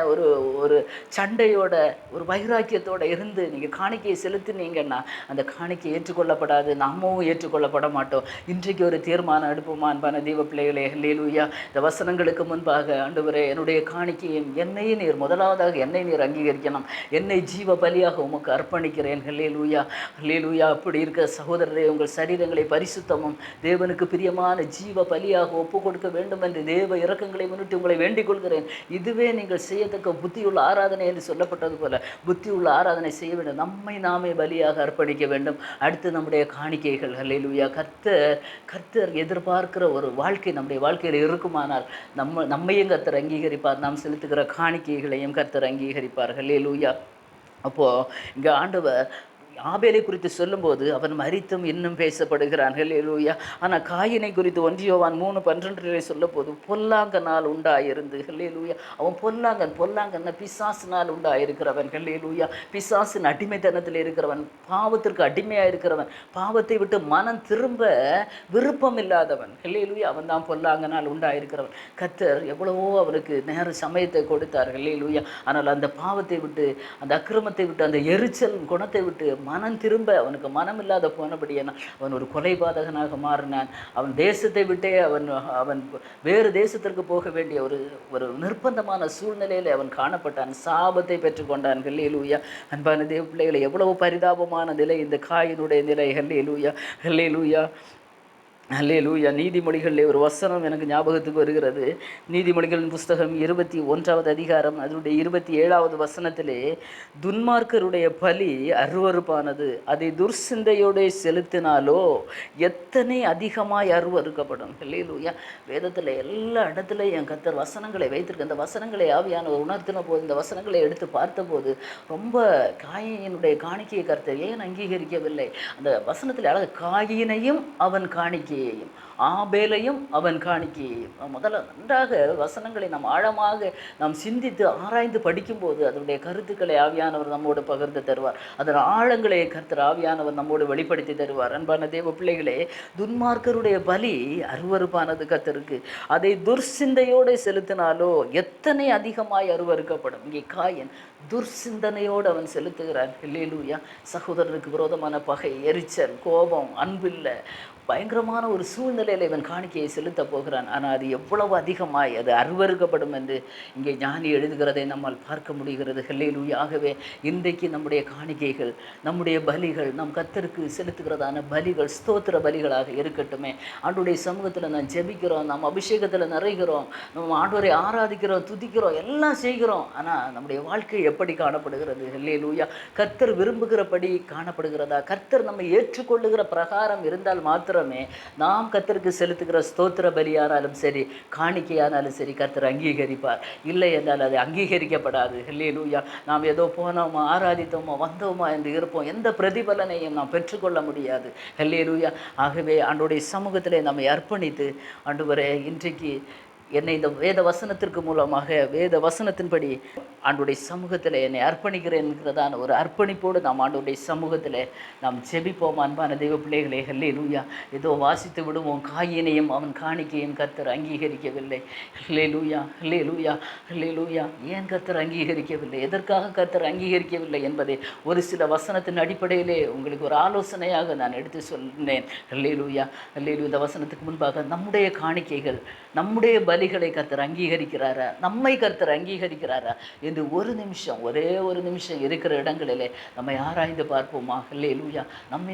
ஒரு சண்டையோட, ஒரு வைராக்கியத்தோடு இருந்து நீங்கள் காணிக்கையை செலுத்தினீங்கன்னா அந்த காணிக்கை ஏற்றுக்கொள்ளப்படாது. நாமும் ஏற்றுக்கொள்ளப்பட மாட்டோம். இன்றைக்கு ஒரு தீர்மானம் எடுப்போமா அன்பான தேவ பிள்ளைகளே, ஹல்லேலூயா. இந்த வசனங்களுக்கு முன்பாக, ஆண்டவரே, என்னுடைய காணிக்கையும் என்னையும் நீர், முதலாவதாக என்னை நீர் அங்கீகரிக்கணும். என்னை ஜீவ பலியாக உமக்கு அர்ப்பணிக்கிறேன், ஹல்லேலூயா, ஹல்லேலூயா. அப்படி இருக்க சகோதரரே, உங்கள் சரீரங்களை பரிசுத்தமும் தேவனுக்கு பிரியமான ஜீவ பலியாக ஒப்பு கொடுக்க வேண்டும் என்று தேவ இரக்கங்களை முன்னிட்டு உங்களை வேண்டிக் கொள்கிறேன். இதுவே நீங்கள் செய்யத்தக்க புத்தியுள்ள ஆராதனை என்று சொல்லப்பட்டது போல புத்தியுள்ள ஆராதனை செய்ய வேண்டும். நம்மை நாமே பலியாக அர்ப்பணிக்க வேண்டும். அடுத்து நம்முடைய காணிக்கைகள், ஹல்லேலூயா. கர்த்தர் எதிர்பார்க்கிற ஒரு வாழ்க்கை நம்முடைய வாழ்க்கையில் இருக்குமானால் நம்மையும் கர்த்தர் அங்கீகரிப்பார். நாம் செலுத்துகிற காணிக்கைகளையும் கர்த்தர் அங்கீகரிப்பார், ஹல்லேலூயா. அப்போது இங்கே ஆண்டவர் ஆபேலை குறித்து சொல்லும்போது அவன் மரித்தும் இன்னும் பேசப்படுகிறான். ஹல்லேலூயா. ஆனால் காயினை குறித்து 1 யோவான் 3:12 சொல்லும்போது பொல்லாங்கனால் உண்டாயிருந்து. ஹல்லேலூயா. அவன் பொல்லாங்கன்னா பிசாசினால் உண்டாயிருக்கிறவன். ஹல்லேலூயா. பிசாசின் அடிமைத்தனத்தில் இருக்கிறவன், பாவத்திற்கு அடிமையாக இருக்கிறவன், பாவத்தை விட்டு மனம் திரும்ப விருப்பம் இல்லாதவன். ஹல்லேலூயா. அவன் தான் பொல்லாங்கனால் உண்டாயிருக்கிறவன். கர்த்தர் எவ்வளவோ அவனுக்கு நேர சமயத்தை கொடுத்தார். ஹல்லேலூயா. ஆனால் அந்த பாவத்தை விட்டு, அந்த அக்கிரமத்தை விட்டு, அந்த எரிச்சல் குணத்தை விட்டு மனம் திரும்ப அவனுக்கு மனம் இல்லாத போனபடியான அவன் ஒரு கொலைபாதகனாக மாறினான். அவன் தேசத்தை விட்டே அவன் வேறு தேசத்திற்கு போக வேண்டிய ஒரு நிர்பந்தமான சூழ்நிலையில் அவன் காணப்பட்டான். சாபத்தை பெற்றுக்கொண்டான். ஹல்லேலூயா. அன்பான தேவ பிள்ளைகளை, எவ்வளவு பரிதாபமான நிலை இந்த காயினுடைய நிலை. ஹல்லேலூயா. ஹல்லேலூயா. அல்லேலூயா. நீதிமொழிகளிலே ஒரு வசனம் எனக்கு ஞாபகத்துக்கு வருகிறது. நீதிமொழிகளின் புஸ்தகம் 21வது அதிகாரம் அதனுடைய 27வது வசனத்திலே, துன்மார்க்கருடைய பலி அருவருப்பானது, அதை துர்சிந்தையோடு செலுத்தினாலோ எத்தனை அதிகமாய் அருவறுக்கப்படும். அல்லேலூயா. வேதத்தில் எல்லா இடத்துலையும் என் கர்த்தர் வசனங்களை வைத்திருக்க, அந்த வசனங்களை ஆவியானவர் உணர்த்தின போது, இந்த வசனங்களை எடுத்து பார்த்தபோது ரொம்ப காயினுடைய காணிக்கையை கர்த்தர் ஏன் அங்கீகரிக்கவில்லை? அந்த வசனத்தில் அழகு, காயினையும் அவன் காணிக்கை, ஆபேலையும் அவன் காணிக்கையையும். முதல்ல நன்றாக வசனங்களை நாம் ஆழமாக நாம் சிந்தித்து ஆராய்ந்து படிக்கும்போது அதனுடைய கருத்துக்களை ஆவியானவர் நம்மோடு பகிர்ந்து தருவார். அதன் ஆழங்களை கர்த்தர் ஆவியானவர் நம்மோடு வெளிப்படுத்தி தருவார். அன்பான தேவ பிள்ளைகளே, துன்மார்க்கருடைய பலி அருவருப்பானது கர்த்தருக்கு, அதை துர்சிந்தையோடு செலுத்தினாலோ எத்தனை அதிகமாய் அருவறுக்கப்படும். இங்கே காயன் துர்சிந்தனையோடு அவன் செலுத்துகிறான். அல்லேலூயா. சகோதரருக்கு விரோதமான பகை, எரிச்சல், கோபம், அன்பில்லை, பயங்கரமான ஒரு சூழ்நிலையில் இவன் காணிக்கையை செலுத்த போகிறான். ஆனால் அது எவ்வளவு அதிகமாய் அது அருவறுக்கப்படும் என்று இங்கே ஞானி எழுதுகிறதை நம்மால் பார்க்க முடிகிறது. ஹல்லேலூயா. ஆகவே இன்றைக்கு நம்முடைய காணிக்கைகள், நம்முடைய பலிகள், நம் கர்த்தருக்கு செலுத்துகிறதான பலிகள் ஸ்தோத்திர பலிகளாக இருக்கட்டுமே. ஆண்டவருடைய சமூகத்தில் நாம் ஜெபிக்கிறோம், நாம் அபிஷேகத்தில் நிறைகிறோம், நம்ம ஆண்டவரை ஆராதிக்கிறோம், துதிக்கிறோம், எல்லாம் செய்கிறோம். ஆனால் நம்முடைய வாழ்க்கை எப்படி காணப்படுகிறது? ஹல்லேலூயா. கர்த்தர் விரும்புகிறபடி காணப்படுகிறதா? கர்த்தர் நம்மை ஏற்றுக்கொள்ளுகிற பிரகாரம் இருந்தால் மாத்திரம் நாம் கர்த்தருக்கு செலுத்துகிற ஸ்தோத்திர பலியானாலும் சரி, காணிக்கையானாலும் சரி, கர்த்தர் அங்கீகரிப்பார். இல்லை என்றால் அது அங்கீகரிக்கப்படாது. ஹல்லேலூயா. நாம் ஏதோ போனோமா, ஆராதித்தோமா, வந்தோமா என்று இருப்போம். எந்த பிரதிபலனையும் நாம் பெற்றுக்கொள்ள முடியாது. ஹல்லேலூயா. ஆகவே ஆண்டவருடைய சமூகத்திலே நம்மை அர்ப்பணித்து, ஆண்டவரே இன்றைக்கு என்னை இந்த வேத வசனத்திற்கு மூலமாக, வேத வசனத்தின்படி ஆண்டவருடைய சமூகத்தில் என்னை அர்ப்பணிக்கிறேன் என்கிறதான ஒரு அர்ப்பணிப்போடு நாம் ஆண்டவருடைய சமூகத்தில் நாம் ஜெபிப்போம். அன்பான தெய்வ பிள்ளைகளே, ஹல்லேலூயா. ஏதோ வாசித்து விடுவோம், காயினையும் அவன் காணிக்கையும் கர்த்தர் அங்கீகரிக்கவில்லை. ஹல்லேலூயா. ஹல்லேலூயா. ஹல்லேலூயா. ஏன் கர்த்தர் அங்கீகரிக்கவில்லை? எதற்காக கர்த்தர் அங்கீகரிக்கவில்லை என்பதை ஒரு சில வசனத்தின் அடிப்படையிலே உங்களுக்கு ஒரு ஆலோசனையாக நான் எடுத்து சொன்னேன். ஹல்லேலூயா. ஹல்லேலூயா. இந்த வசனத்துக்கு முன்பாக நம்முடைய காணிக்கைகள், நம்முடைய பலிகளை கர்த்தர் அங்கீகரிக்கிறாரா? நம்மை கர்த்தர் அங்கீகரிக்கிறாரா என்று ஒரு நிமிஷம், ஒரே ஒரு நிமிஷம் இருக்கிற இடங்களிலே நம்மை ஆராய்ந்து பார்ப்போமா? ஹல்லேலூயா.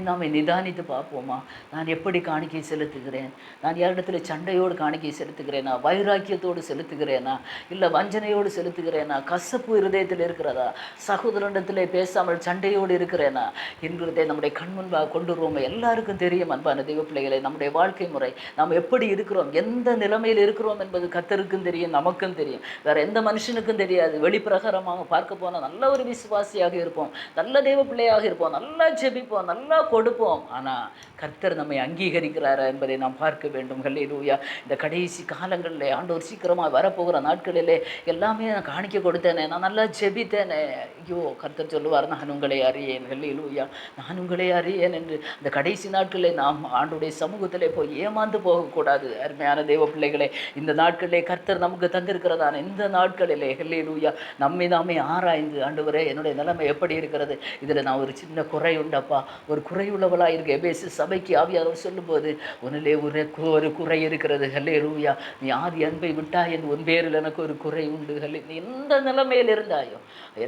நாமே நிதானித்து பார்ப்போமா? நான் எப்படி காணிக்கை செலுத்துகிறேன்? நான் யாரிடத்துல சண்டையோடு காணிக்கை செலுத்துகிறேனா? வைராக்கியத்தோடு செலுத்துகிறேனா? இல்லை வஞ்சனையோடு செலுத்துகிறேனா? கசப்பு இருதயத்தில் இருக்கிறதா? சகோதரனிடத்திலே பேசாமல் சண்டையோடு இருக்கிறேனா என்கிறதை நம்முடைய கண் முன்பாக கொண்டு வருவோம். எல்லாருக்கும் தெரியும் அன்பான தெய்வ பிள்ளைகளை, நம்முடைய வாழ்க்கை முறை, நாம் எப்படி இருக்கிறோம், எந்த நிலைமையில் இருக்கிறோம் என்பது கர்த்தருக்கும் தெரியும், நமக்கும் தெரியும். வேற எந்த மனுஷனுக்கும் தெரியாது. வெளிப்பிரகாரமாக பார்க்க போனால் நல்ல ஒரு விசுவாசியாக இருப்போம், நல்ல தேவ பிள்ளையாக இருப்போம், நல்லா ஜெபிப்போம், நல்லா கொடுப்போம். ஆனால் கர்த்தர் நம்மை அங்கீகரிக்கிறாரா என்பதை நாம் பார்க்க வேண்டும். ஹல்லேலூயா. இந்த கடைசி காலங்களிலே, ஆண்டவர் சீக்கிரமாக வரப்போகிற நாட்களிலே எல்லாமே நான் காணிக்க கொடுத்தேனே, நான் நல்லா ஜெபித்தேனே, ஐயோ கர்த்தர் சொல்லுவார், நான் உங்களை அறியேன். ஹல்லேலூயா. நான் உங்களை அறியேன் என்று இந்த கடைசி நாட்களிலே நாம் ஆண்டவருடைய சமூகத்திலே போய் ஏமாந்து போகக்கூடாது. அருமையான தேவ பிள்ளைகளே, இந்த நாட்களிலே கர்த்தர் நமக்கு தந்திருக்கிறதான இந்த நாட்களிலே ஹல்லேலூயா நாமே ஆராய்ந்து, ஆண்டவரே என்னுடைய நிலைமை எப்படி இருக்கிறது, இதில் நான் ஒரு சின்ன குறை உண்டப்பா, ஒரு குறையுள்ளவளாக இருக்க. எபேசு சபைக்கு ஆவியானவர் சொல்லும்போது, உன்னிலே ஒரு குறை இருக்கிறது. ஹல்லேலூயா. நீ ஆதி அன்பை விட்டாய் என்று உன் பேரில் எனக்கு ஒரு குறை உண்டு. நீ எந்த நிலைமையில் இருந்தாயோ,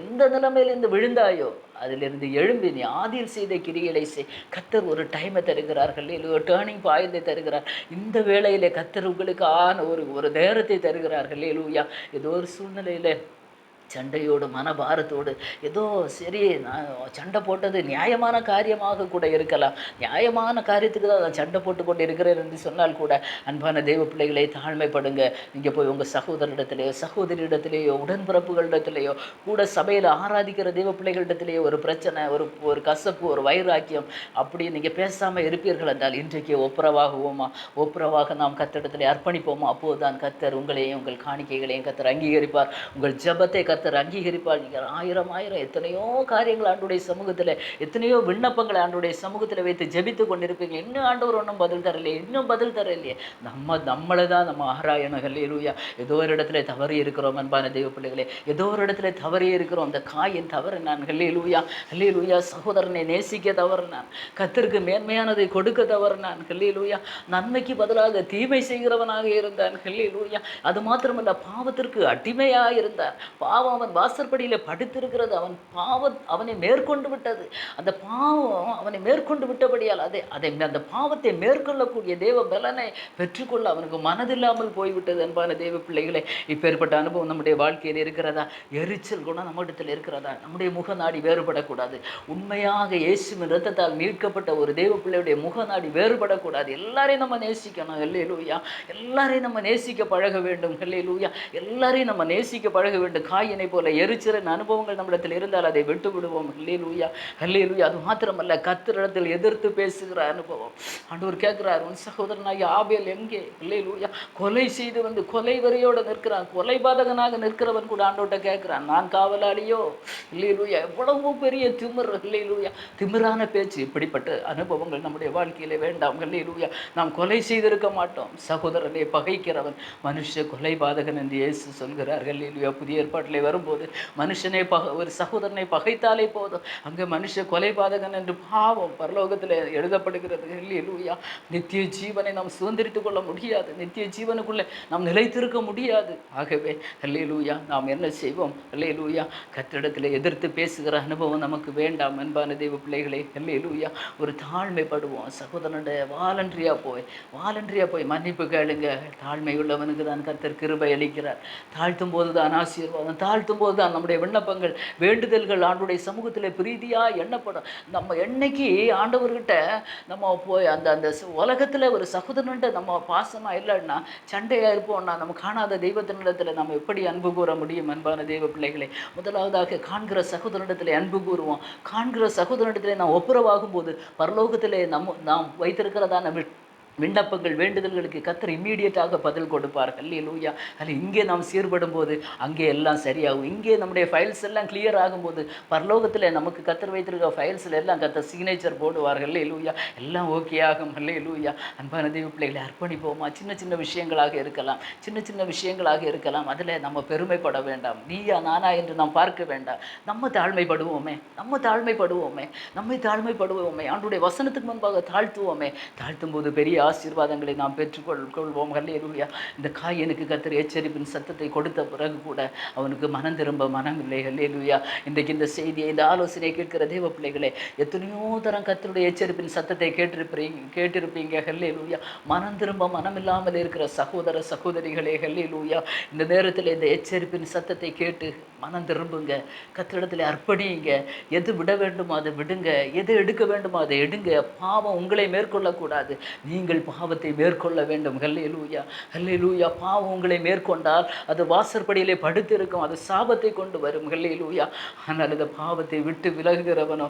எந்த நிலைமையிலிருந்து விழுந்தாயோ, அதிலிருந்து எழும்பி நீ ஆதியில் செய்த கிரிகளை செய். கர்த்தர் ஒரு டைமை தருகிறார்கள், இல்லை டேர்னிங் பாயிண்டை தருகிறார். இந்த வேளையிலே கர்த்தர் உங்களுக்கு ஒரு நேரத்தை தருகிறார்கள். ஹல்லேலூயா. ஏதோ ஒரு சூழ்நிலையில் சண்டையோடு மனபாரத்தோடு ஏதோ சரி நான் சண்டை போட்டது நியாயமான காரியமாக கூட இருக்கலாம், நியாயமான காரியத்துக்கு தான் நான் சண்டை போட்டு கொண்டு இருக்கிறேன் என்று சொன்னால் கூட, அன்பான தெய்வ பிள்ளைகளை தாழ்மைப்படுங்க. நீங்கள் போய் உங்கள் சகோதரிடத்திலேயோ சகோதரியிடத்திலேயோ உடன்பிறப்புகளிடத்திலேயோ கூட சபையில் ஆராதிக்கிற தெய்வ பிள்ளைகளிடத்திலேயோ ஒரு பிரச்சனை, ஒரு ஒரு கசப்பு, ஒரு வைராக்கியம் அப்படி நீங்கள் பேசாமல் இருப்பீர்கள் என்றால் இன்றைக்கு ஒப்புரவாகுவோமா, ஒப்புரவாக நாம் கர்த்தரிடத்திலே அர்ப்பணிப்போமா. அப்போதுதான் கர்த்தர் உங்களையும் உங்கள் காணிக்கைகளையும் கர்த்தர் அங்கீகரிப்பார், உங்கள் ஜெபத்தை கர்த்தர் அங்கீகரிப்பார். நீங்கள் ஆயிரம் எத்தனையோ காரியங்கள் ஆண்டுடைய சமூகத்தில், எத்தனையோ விண்ணப்பங்களை ஆண்டுடைய சமூகத்தில் வைத்து ஜெபித்து கொண்டிருப்பீங்க. இன்னும் ஆண்டவர் ஒன்றும் பதில் தரலையே, இன்னும் பதில் தரலையே. நம்மளை தான் நம்ம ஆராயணும். ஹல்லேலூயா. ஏதோ ஒரு இடத்துல தவறி இருக்கிறோம் அன்பான தெய்வ பிள்ளைகளே, ஏதோ ஒரு இடத்துல தவறி இருக்கிறோம். அந்த காயின் தவறு நான். ஹல்லேலூயா, ஹல்லேலூயா. சகோதரனை நேசிக்க தவறு நான், கர்த்தருக்கு மேன்மையானதை கொடுக்க தவறு நான். ஹல்லேலூயா. நன்மைக்கு பதிலாக தீமை செய்கிறவனாக இருந்தான். ஹல்லேலூயா. அது மாத்திரமல்ல, பாவத்திற்கு அடிமையாக இருந்தார். பாவம் அவன் வாசற்படியில் படுத்திருக்கிறது, அவன் பாவம் அவனை மேற்கொண்டு விட்டது. அந்த பாவம் அவனை மேற்கொண்டு விட்டபடியால் அந்த பாவத்தை மேற்கொள்ளக்கூடிய தேவ பலனை பெற்றுக்கொள்ள அவனுக்கு மனதில்லாமல் போய்விட்டது. அன்பான தேவ பிள்ளைகளே, இப்பேற்பட்ட அனுபவம் நம்முடைய வாழ்க்கையில் இருக்கிறதா? எரிச்சல் குணம் நம்மிடத்தில் இருக்கிறதா? நம்முடைய முகநாடி வேறுபடக்கூடாது. உண்மையாக இயேசுவின் இரத்தத்தால் மீட்கப்பட்ட ஒரு தேவ பிள்ளையுடைய முகநாடி வேறுபடக்கூடாது. எல்லாரையும் நம்ம நேசிக்கணும். ஹல்லேலூயா. எல்லாரையும் நம்ம நேசிக்க பழக வேண்டும். ஹல்லேலூயா. எல்லாரையும் நம்ம நேசிக்க பழக வேண்டும். காயினை போல எரிச்சலின் அனுபவங்கள் நம்மிடத்தில் இருந்தால் அதை விட்டு விடுவோம். ஹல்லேலூயா, ஹல்லேலூயா. அது மாத்திரமல்ல, கர்த்தரிடத்தில் எதிர்த்து பேசுகிற அனுபவம். ஆண்டவர் கேட்கிறார், உன் சகோதரனாகிய ஆபேல் எங்கே? ஹல்லேலூயா. கொலை செய்து வந்து கொலை வரியோடு நிற்கிறான், கொலைபாதகனாக நிற்கிறவன் கூட ஆண்டவர்கிட்ட கேட்கிறான், நான் காவலாளியோ? ஹல்லேலூயா. எவ்வளவு பெரிய திமிர். ஹல்லேலூயா. திமிரான பேச்சு. இப்படிப்பட்ட அனுபவங்கள் நம்முடைய வாழ்க்கையிலே வேண்டாம். ஹல்லேலூயா. நாம் கொலை செய்திருக்க மாட்டோம். சகோதரனை பகைக்கிறவன் மனுஷ கொலைபாதகன் என்று இயேசு சொல்கிறார். ஹல்லேலூயா. புதிய ஏற்பாட்டிலே வரும்போது மனுஷனை ஒரு சகோதரனை பகைத்தாலே போதும், அங்கே மனுஷ கொலைபாதகன் என்று பாவம் பரலோகத்தில் எழுதப்படுகிறது. ஹல்லேலூயா. நித்திய ஜீவனை நாம் சுதந்திரித்துக் கொள்ள முடியாது, நித்திய ஜீவனுக்குள்ளே நாம் நிலைத்திருக்க முடியாது. ஆகவே ஹல்லேலூயா, நாம் என்ன செய்வோம்? ஹல்லேலூயா. கர்த்தரிடத்தில் எதிர்த்து பேசுகிற அனுபவம் நமக்கு வேண்டாம். அன்பான தெய்வ பிள்ளைகளே, ஹல்லேலூயா. ஒரு தாழ்மைப்படுவோம். சகோதரனுடைய வாலன்றியா போய் மன்னிப்பு கேளுங்க. தாழ்மை உள்ளவனுக்கு தான் கர்த்தர் கிருபை அளிக்கிறார். தாழ்த்தும் போது தான் ஆசீர்வாதம், தாழ்த்தும் போது தான் நம்முடைய விண்ணப்பங்கள், வேண்டுதல்கள் ஆண்டுடைய சமூகத்தில் பிரீதியாக எண்ணப்படும். நம்ம என்னைக்கு ஆண்டவர்கிட்ட நம்ம போய் அந்த அந்த உலகத்தில் ஒரு சகோதரன்ட்ட நம்ம பாசமாக இல்லைன்னா, சண்டையாக இருப்போம்னா, நம்ம காணாத தெய்வத்தினிடத்தில் நம்ம எப்படி அன்பு கூற முடியும்? அன்பான தெய்வ பிள்ளைகளை, முதலாவதாக காண்கிற சகோதரனிடத்தில் அன்பு கூறுவோம். காண்கிற சகோதரனிடத்தில் நாம் ஒப்புரவாகும் போது பரலோகத்திலே நாம் வைத்திருக்கிறதான விண்ணப்பங்கள், வேண்டுதல்களுக்கு கர்த்தர் இம்மீடியட்டாக பதில் கொடுப்பார். ஹல்லேலூயா. அதில் இங்கே நாம் சீர்படும் போது அங்கே எல்லாம் சரியாகும். இங்கே நம்முடைய ஃபைல்ஸ் எல்லாம் கிளியர் ஆகும்போது பரலோகத்தில் நமக்கு கர்த்தர் வைத்திருக்க ஃபைல்ஸில் எல்லாம் கர்த்தர் சிக்னேச்சர் போடுவார். ஹல்லேலூயா. எல்லாம் ஓகே ஆகும். ஹல்லேலூயா. அன்பான தெய்வ பிள்ளைகளை, அர்ப்பணிப்போமா. சின்ன சின்ன விஷயங்களாக இருக்கலாம், அதில் நம்ம பெருமைப்பட வேண்டாம். நீயா நானா என்று நாம் பார்க்க வேண்டாம். நம்ம தாழ்மைப்படுவோமே. நம்மை தாழ்மைப்படுவோமே. ஆண்டுடைய வசனத்துக்கு முன்பாக தாழ்த்தும் போது பெரிய ஆசீர்வாதங்களை நாம் பெற்றுக்கொள்வோம். ஹல்லேலூயா. இந்த காயனுக்கு கர்த்தர் எச்சரிப்பின் சத்தத்தை கொடுத்த பிறகு கூட அவனுக்கு மனம் திரும்ப மனம் இல்லை. ஹல்லேலூயா. இன்றைக்கு இந்த செய்தியை, இந்த ஆலோசனையை கேட்கிற தேவ பிள்ளைகளே, எத்தனையோ தரம் கர்த்தருடைய எச்சரிப்பின் சத்தத்தை கேட்டிருப்பீங்க. ஹல்லேலூயா. மனம் திரும்ப மனம் இல்லாமல் இருக்கிற சகோதர சகோதரிகளே, ஹல்லேலூயா, இந்த நேரத்தில் இந்த எச்சரிப்பின் சத்தத்தை கேட்டு மனம் திரும்புங்க. கர்த்தரிடத்தில் அர்ப்பணியுங்க. எது விட வேண்டுமோ அதை விடுங்க, எது எடுக்க வேண்டுமோ அதை எடுங்க. பாவம் உங்களை மேற்கொள்ளக்கூடாது, நீங்கள் பாவத்தை மேற்கொள்ள வேண்டும். ஹல்லேலூயா, ஹல்லேலூயா. பாவம் உங்களை மேற்கொண்டால் அது வாசற்படியிலே படுத்திருக்கும், அது சாபத்தை கொண்டு வரும். ஹல்லேலூயா. ஆனால் அந்த பாவத்தை விட்டு விலகுகிறவனோ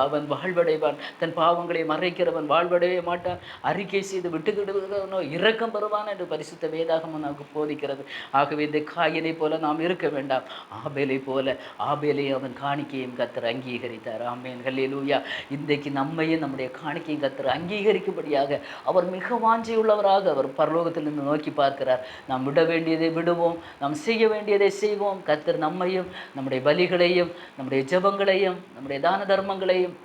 அவன் வாழ்வடைவான். தன் பாவங்களை மறைக்கிறவன் வாழ்வடையவே மாட்டான். அறிக்கை செய்து விட்டுக்கிடுகிறவனோ இரக்கம் பெறுவான் என்று பரிசுத்த வேதாகமம் நமக்கு போதிக்கிறது. ஆகவே இந்த காயினை போல நாம் இருக்க வேண்டாம். ஆபேலை போல, ஆபேலை அவன் காணிக்கையும் கர்த்தர் அங்கீகரித்தார். ஆமென். ஹல்லேலூயா. இன்றைக்கு நம்மையும் நம்முடைய காணிக்கையும் கர்த்தர் அங்கீகரிக்கும்படியாக அவர் மிக வாஞ்சையுள்ளவராக அவர் பரலோகத்திலிருந்து நோக்கி பார்க்கிறார். நாம் விட வேண்டியதை விடுவோம், நாம் செய்ய வேண்டியதை செய்வோம். கர்த்தர் நம்மையும், நம்முடைய பலிகளையும், நம்முடைய ஜெபங்களையும், நம்முடைய தான தர்மங்களையும்,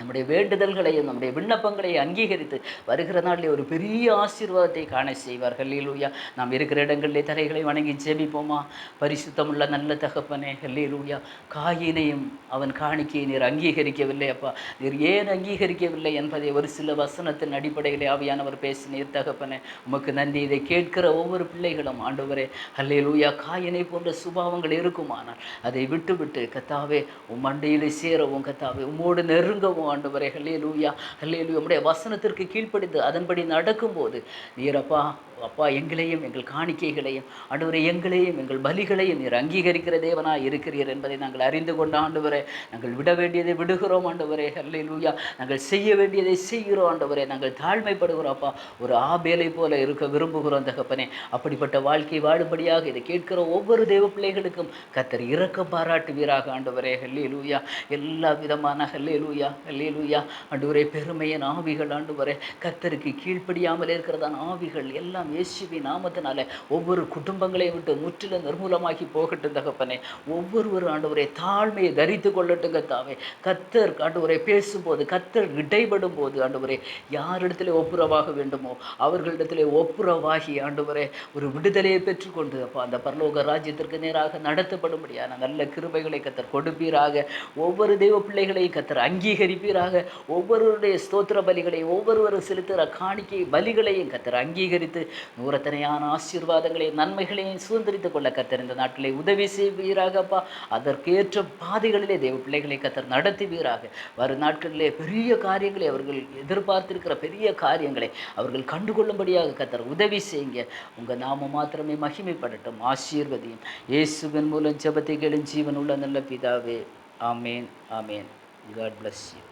நம்முடைய வேண்டுதல்களையும் நம்முடைய விண்ணப்பங்களையும் அங்கீகரித்து வருகிற நாளிலே ஒரு பெரிய ஆசீர்வாதத்தை காண செய்வார். ஹல்லேலூயா. நாம் இருக்கிற இடங்களிலே தலைகளை வணங்கி ஜெபிப்போமா? பரிசுத்தமுள்ள நல்ல தகப்பனே, ஹல்லேலூயா. காயினையும் அவன் காணிக்கையை நீர் அங்கீகரிக்கவில்லை அப்பா. நீர் ஏன் அங்கீகரிக்கவில்லை என்பதை ஒரு சில வசனத்தின் அடிப்படையிலே ஆவியானவர் பேசினீர் தகப்பனே. உமக்கு நன்றி. இதை கேட்கிற ஒவ்வொரு பிள்ளைகளும் ஆண்டவரே, ஹல்லேலூயா, காயினை போன்ற சுபாவங்கள் இருக்குமானால் அதை விட்டு கத்தாவே உம் மண்டையிலே சேரவும், கத்தாவே உம்மோடு நெருங்கவும் ஆண்டவரே. ஹல்லேலூயா, ஹல்லேலூயா. உம்முடைய வசனத்திற்கு கீழ்ப்படிந்து அதன்படி நடக்கும்போது நீரப்பா அப்பா எங்களையும் எங்கள் காணிக்கைகளையும் ஆண்டவரே எங்களையும் எங்கள் பலிகளையும் நீர் அங்கீகரிக்கிற தேவனாக இருக்கிறீர் என்பதை நாங்கள் அறிந்து கொண்ட ஆண்டவரே. நாங்கள் விட வேண்டியதை விடுகிறோம் ஆண்டவரே. ஹல்லேலூயா. நாங்கள் செய்ய வேண்டியதை செய்கிறோம் ஆண்டவரே. நாங்கள் தாழ்மைப்படுகிறோம் அப்பா. ஒரு ஆபேலை போல இருக்க விரும்புகிறோம் தகப்பனே. அப்படிப்பட்ட வாழ்க்கை வாழும்படியாக இதை கேட்கிற ஒவ்வொரு தேவ பிள்ளைகளுக்கும் கர்த்தர் இரக்கம் பாராட்டுவீராக ஆண்டவரே. ஹல்லேலூயா. எல்லா விதமான ஹல்லேலூயா ஹல்லேலூயா ஆண்டவரே பெருமையின் ஆவிகள் ஆண்டவரே கர்த்தருக்கு கீழ்ப்படியாமல் இருக்கிறதான ஆவிகள் எல்லாம் இயேசுவின் நாமத்தினால ஒவ்வொரு குடும்பங்களையும் விட்டு முற்றிலும் நிர்மூலமாகி போகட்டும் தகப்பனே. ஒவ்வொருவரும் ஆண்டவரே தாழ்மையை தரித்து கொள்ளட்டும் கர்த்தாவே. கர்த்தர் ஆண்டவரே பேசும்போது, கர்த்தர் இடைபடும் போது ஆண்டவரே யாரிடத்திலே ஒப்புரவாக வேண்டுமோ அவர்களிடத்திலே ஒப்புரவாகி ஆண்டவரே ஒரு விடுதலையை பெற்றுக்கொண்டு அப்பா அந்த பரலோக ராஜ்யத்திற்கு நேராக நடத்தப்படும்படியான நல்ல கிருபைகளை கர்த்தர் கொடுப்பீராக. ஒவ்வொரு தெய்வ பிள்ளைகளையும் கர்த்தர் அங்கீகரிப்பீராக. ஒவ்வொருவருடைய ஸ்தோத்திர பலிகளையும் ஒவ்வொருவரும் செலுத்துகிற காணிக்கை பலிகளையும் கர்த்தர் அங்கீகரித்து நூறத்தனையான ஆசீர்வாதங்களையும் நன்மைகளையும் சுதந்திரித்துக் கொள்ள கர்த்தர் இந்த நாட்டிலே உதவி செய்வீராகப்பா. அதற்கேற்ற பாதைகளிலே தேவ பிள்ளைகளை கர்த்தர் நடத்துவீராக. வரும் நாட்களிலே பெரிய காரியங்களை அவர்கள் எதிர்பார்த்திருக்கிற பெரிய காரியங்களை அவர்கள் கண்டுகொள்ளும்படியாக கர்த்தர் உதவி செய்யுங்க. உங்கள் நாமம் மாத்திரமே மகிமைப்படட்டும். ஆசீர்வதியும் இயேசுவின் மூலம் ஜெபத்தை கேளும் ஜீவன் உள்ள நல்ல பிதாவே. ஆமேன், ஆமேன். God bless you.